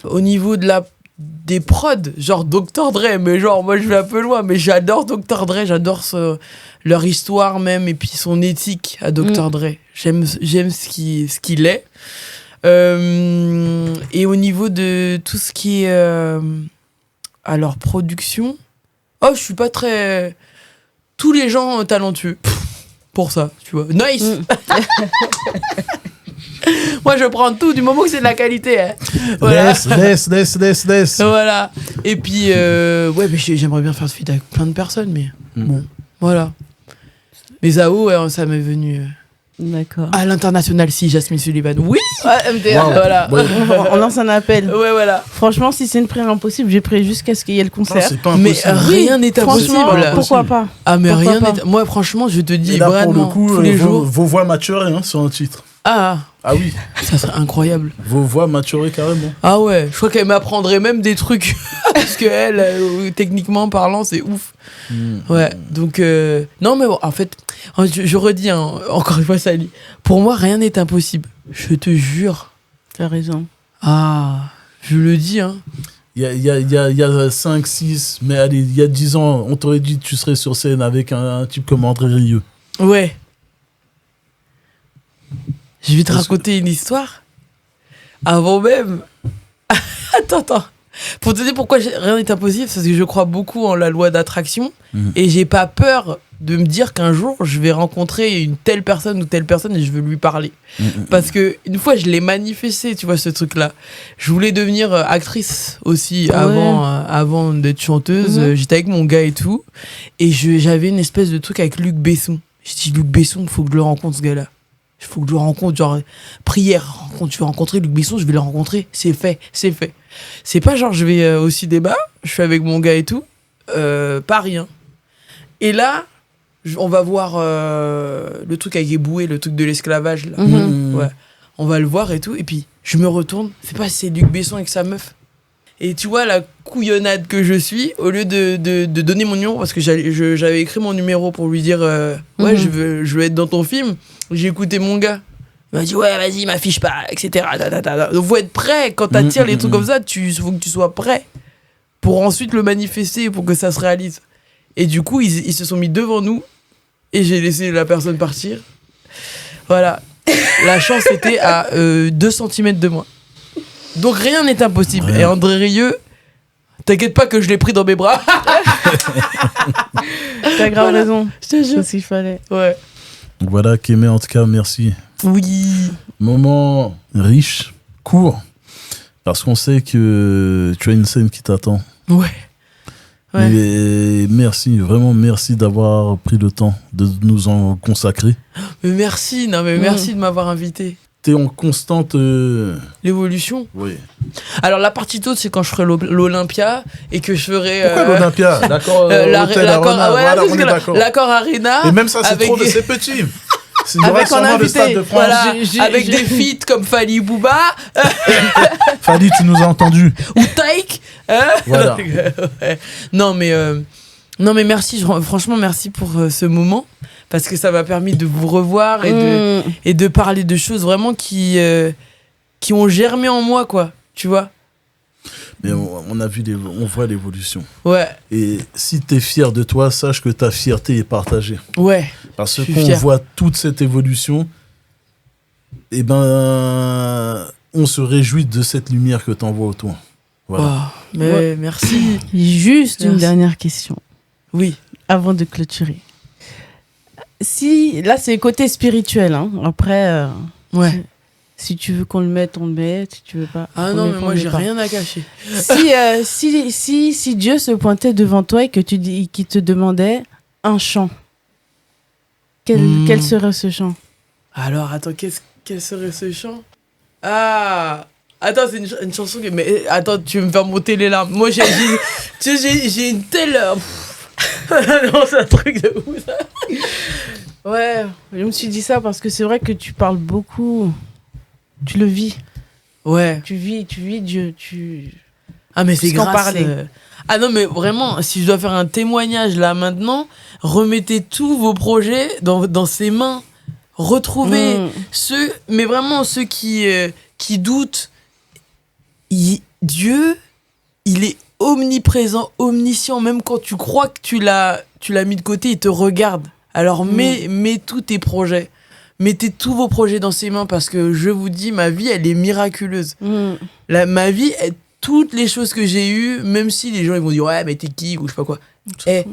Au niveau des prods, genre Dr. Dre, mais genre, moi, je vais un peu loin, mais j'adore Dr. Dre, j'adore leur histoire même, et puis son éthique à Dr. Dre. J'aime ce qu'il est. Et au niveau de tout ce qui est alors production, je suis pas très... Tous les gens talentueux pour ça, tu vois. Nice. Moi, je prends tout du moment que c'est de la qualité. Hein. Voilà. Laisse. Voilà. Et puis, mais j'aimerais bien faire ce feat avec plein de personnes, mais bon, voilà. Mais Zao, ça m'est venu... D'accord. À l'international, si, Jasmine Sullivan. Oui. MDR. Wow. Voilà. Ouais. On lance un appel. Ouais, voilà. Franchement, si c'est une prière impossible, j'ai pris jusqu'à ce qu'il y ait le concert. Non, c'est pas Mais impossible. rien n'est impossible. Franchement, pourquoi pas? Ah, mais Pourquoi rien pas n'est... Moi, franchement, je te dis, Et là, vraiment, pour le coup, tous les jours... vos voix maturées sur un titre. Ah, Oui, ça serait incroyable. vos voix maturées carrément. Ah ouais, je crois qu'elle m'apprendrait même des trucs. Parce que elle, techniquement parlant, c'est ouf. Ouais, donc... Non, mais bon, en fait, je redis, encore une fois, Sally, pour moi, rien n'est impossible. Je te jure. T'as raison. Ah, je le dis, hein. Il y a 5, 6, mais allez, il y a 10 ans, on t'aurait dit que tu serais sur scène avec un type comme André Rieu. Ouais. Je vais te raconter une histoire. Avant même... Attends. Pour te dire pourquoi rien n'est impossible, c'est parce que je crois beaucoup en la loi d'attraction et j'ai pas peur de me dire qu'un jour je vais rencontrer une telle personne ou telle personne et je veux lui parler. Parce que une fois je l'ai manifesté, tu vois, ce truc-là. Je voulais devenir actrice aussi avant d'être chanteuse. J'étais avec mon gars et tout. Et j'avais une espèce de truc avec Luc Besson. J'ai dit, Luc Besson, il faut que je le rencontre, ce gars-là. Il faut que je le rencontre, genre, prière. Quand tu veux rencontrer Luc Besson, je vais le rencontrer. C'est fait. C'est pas genre, je vais au cinéma, je suis avec mon gars et tout. Pas rien. Et là, on va voir le truc avec Eboué, le truc de l'esclavage, là. Ouais. On va le voir et tout. Et puis, je me retourne. C'est Luc Besson avec sa meuf. Et tu vois la couillonnade que je suis, au lieu de donner mon numéro, parce que j'avais écrit mon numéro pour lui dire je veux être dans ton film, j'ai écouté mon gars. Il m'a dit ouais, vas-y, m'affiche pas, etc. Donc faut être prêt quand t'attires les trucs comme ça, faut que tu sois prêt pour ensuite le manifester, pour que ça se réalise. Et du coup, ils se sont mis devant nous et j'ai laissé la personne partir. Voilà. La chance était à 2 cm de moi. Donc rien n'est impossible. Rien. Et André Rieu, t'inquiète pas que je l'ai pris dans mes bras. T'as grave raison. Je te jure. C'est ce qu'il fallait. Ouais. Donc voilà, Kémé, en tout cas, merci. Oui. Moment riche, court, parce qu'on sait que tu as une scène qui t'attend. Ouais. Mais merci, vraiment merci d'avoir pris le temps de nous en consacrer. Mais merci, merci de m'avoir invité. T'es en constante... L'évolution. Oui. Alors la partie tôt, c'est quand je ferai l'Olympia et que je ferai... Pourquoi l'Olympia? D'accord, l'accord Arena. Et même ça, c'est petit. Avec un invité, de voilà, avec des feats comme Fali Bouba. Fali, tu nous as entendu. Ou Taïk. Voilà. Non mais merci, franchement merci pour ce moment, parce que ça m'a permis de vous revoir et de parler de choses vraiment qui ont germé en moi, quoi, tu vois. Mais on voit l'évolution. Ouais. Et si t'es fier de toi, sache que ta fierté est partagée. Ouais. Parce qu'on voit toute cette évolution, et on se réjouit de cette lumière que t'envoies autour. Voilà. Oh, mais merci. Juste une dernière question. Oui. Avant de clôturer. Là, c'est côté spirituel. Hein. Après, ouais. Si tu veux qu'on le mette, on le met. Si tu veux pas. Ah non, mais moi, j'ai rien à cacher. Si Dieu se pointait devant toi et qu'il te demandait un chant, quel serait ce chant? Alors, attends, quel serait ce chant? Ah, attends, c'est une chanson que... Mais attends, tu veux me faire monter les larmes. Moi, j'ai une telle... Non, c'est un truc de ouf, ça. Ouais, je me suis dit ça parce que c'est vrai que tu parles beaucoup... Tu le vis. Ouais. Tu vis Dieu. Ah, mais c'est grâce... parler. Ah non, mais vraiment, si je dois faire un témoignage là maintenant, remettez tous vos projets dans ses mains. Retrouvez ceux, mais vraiment ceux qui doutent. Dieu, il est omniprésent, omniscient. Même quand tu crois que tu l'as mis de côté, il te regarde. Alors mets tous tes projets. Mettez tous vos projets dans ses mains parce que je vous dis, ma vie, elle est miraculeuse. Ma vie, toutes les choses que j'ai eues, même si les gens ils vont dire ouais, mais t'es qui ou je sais pas quoi.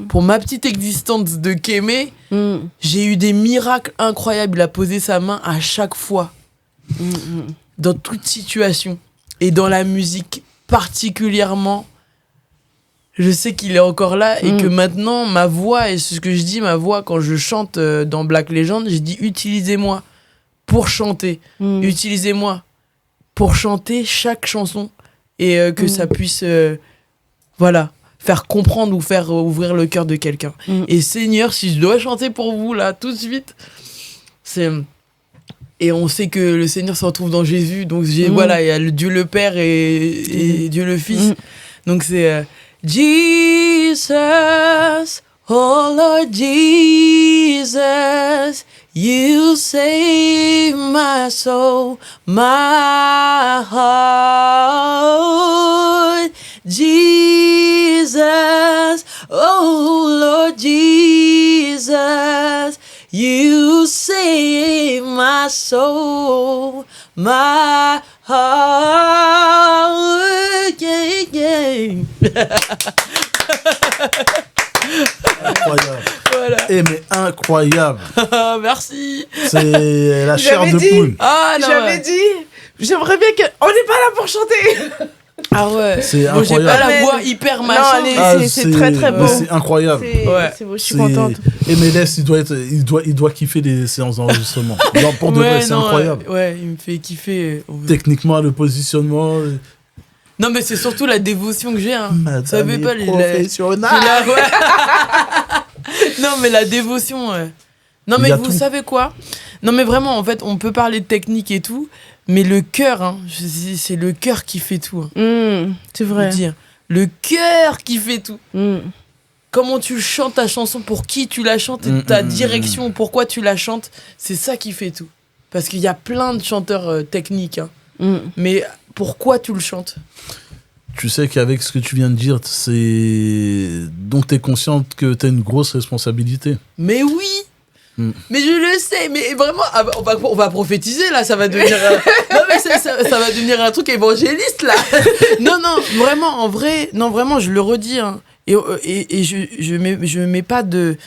Pour ma petite existence de Kémé, j'ai eu des miracles incroyables. Il a posé sa main à chaque fois, dans toute situation. Et dans la musique particulièrement, je sais qu'il est encore là et que maintenant, ma voix, et c'est ce que je dis, ma voix, quand je chante dans Black Legend, je dis utilisez-moi pour chanter. Utilisez-moi pour chanter chaque chanson et que ça puisse faire comprendre ou faire ouvrir le cœur de quelqu'un. Et Seigneur, si je dois chanter pour vous là tout de suite, c'est... Et on sait que le Seigneur se retrouve dans Jésus, donc voilà, il y a le Dieu le Père et Dieu le Fils. Donc c'est Jesus, oh Lord Jesus, you save my soul, my heart. Jesus, oh Lord Jesus, you save my soul, my heart. Yeah, yeah. Incroyable. Voilà. Mais incroyable. Merci. C'est la chair de poule. Ah non. J'avais dit, j'aimerais bien que... On n'est pas là pour chanter. Ah ouais. C'est bon, j'ai incroyable. pas la voix hyper machin. C'est très très beau. C'est incroyable. C'est beau, je suis contente. Et Médès, il doit kiffer les séances d'enregistrement. Genre pour de vrai, c'est incroyable. Ouais, il me fait kiffer. Techniquement, le positionnement. Non, mais c'est surtout la dévotion que j'ai. Hein. Vous savez pas les professionnels. Non, mais la dévotion. Non, mais vous savez quoi? Non, mais vraiment, en fait, on peut parler de technique et tout, mais le cœur, hein, c'est le cœur qui fait tout. Hein. C'est vrai. Dire. Le cœur qui fait tout. Comment tu chantes ta chanson, pour qui tu la chantes, et ta direction, pourquoi tu la chantes, c'est ça qui fait tout. Parce qu'il y a plein de chanteurs techniques, hein. Mais pourquoi tu le chantes? Tu sais qu'avec ce que tu viens de dire, donc t'es consciente que t'as une grosse responsabilité. Mais oui. Mais je le sais, mais vraiment, on va prophétiser là, ça va devenir. Non, mais ça va devenir un truc évangéliste là. Non, vraiment, en vrai, non, vraiment, je le redis. Hein. Et je mets pas de.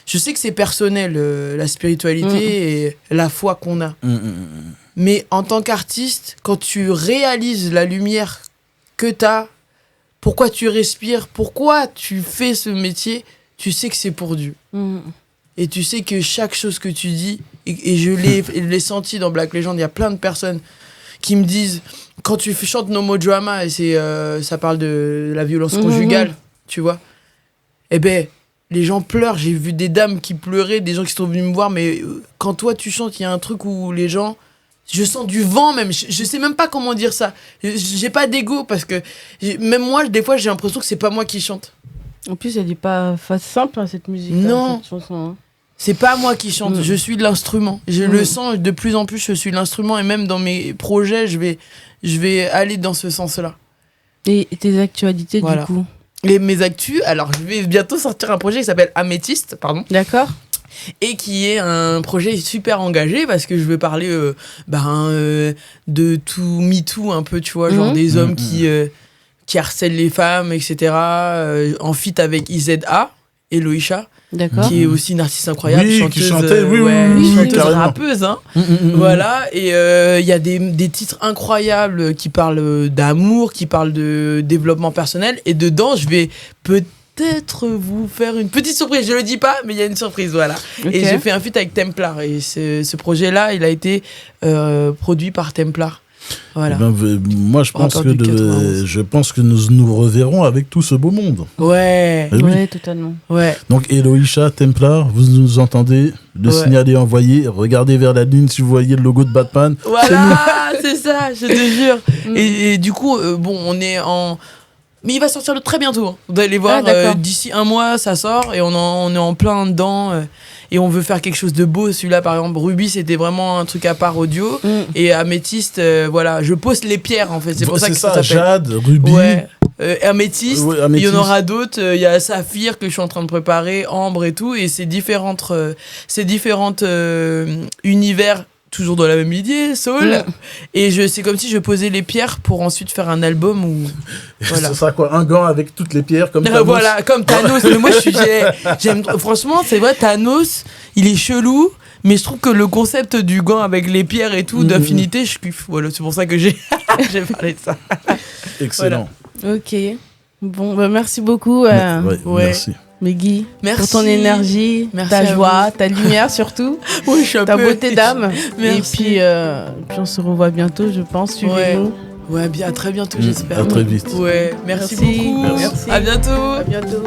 Je sais que c'est personnel, la spiritualité et la foi qu'on a. Mais en tant qu'artiste, quand tu réalises la lumière que t'as, pourquoi tu respires, pourquoi tu fais ce métier, tu sais que c'est pour Dieu. Et tu sais que chaque chose que tu dis, et je l'ai senti dans Black Legend, il y a plein de personnes qui me disent, quand tu chantes No More Drama, et ça parle de la violence conjugale, tu vois, eh ben, les gens pleurent. J'ai vu des dames qui pleuraient, des gens qui sont venus me voir, mais quand toi tu chantes, il y a un truc où les gens... Je sens du vent même, je sais même pas comment dire ça. J'ai pas d'ego parce que même moi, des fois, j'ai l'impression que c'est pas moi qui chante. En plus, elle est pas simple, hein, cette musique. Non, cette chanson, hein. C'est pas moi qui chante, je suis l'instrument. Je le sens, de plus en plus, je suis l'instrument. Et même dans mes projets, je vais aller dans ce sens-là. Et tes actualités, voilà. Du coup? Et mes actus, alors je vais bientôt sortir un projet qui s'appelle Améthyste, pardon. D'accord. Et qui est un projet super engagé parce que je veux parler de tout MeToo un peu, tu vois, genre des hommes qui harcèlent les femmes, etc. En feat avec IZA, Eloïcha, qui est aussi une artiste incroyable, chanteuse, qui chantait, chanteuse rappeuse, hein. Voilà, et il y a des titres incroyables qui parlent d'amour, qui parlent de développement personnel, et dedans, je vais peut-être vous faire une petite surprise, je le dis pas, mais il y a une surprise, voilà. Et j'ai fait un feat avec Templar, et ce projet-là, il a été produit par Templar. Voilà. Moi, je pense que nous reverrons avec tout ce beau monde. Ouais. Ouais, totalement. Ouais. Donc, Eloïcha, Templar, vous nous entendez, le signal est envoyé, regardez vers la ligne si vous voyez le logo de Batman. Voilà, c'est ça, je te jure. Et du coup, on est Mais il va sortir très bientôt. Hein. Vous allez voir, d'ici 1 mois, ça sort et on est en plein dedans. Et on veut faire quelque chose de beau. Celui-là, par exemple, Ruby, c'était vraiment un truc à part audio. Et Améthyste, voilà, je pose les pierres, en fait. C'est pour ça que ça s'appelle. Jade, Ruby. Ouais. Améthyste. Il y en aura d'autres. Il y a Saphir que je suis en train de préparer, Ambre et tout. Et ces différentes univers, toujours dans la même idée, Soul. Et c'est comme si je posais les pierres pour ensuite faire un album où. Voilà. Ce sera quoi, un gant avec toutes les pierres comme Thanos. Voilà, comme Thanos. Mais moi, j'aime. Franchement, c'est vrai, Thanos, il est chelou. Mais je trouve que le concept du gant avec les pierres et tout, d'infinité, je kiffe. Voilà, c'est pour ça que j'ai parlé de ça. Excellent. Voilà. Ok. Bon, bah merci beaucoup. Merci. Meggy, merci pour ton énergie, ta joie, ta lumière surtout, ta beauté d'âme. Merci. Et puis on se revoit bientôt, je pense. Suivez-nous. Ouais, à très bientôt, j'espère. À très vite. Ouais, merci beaucoup. Merci. À bientôt. À bientôt.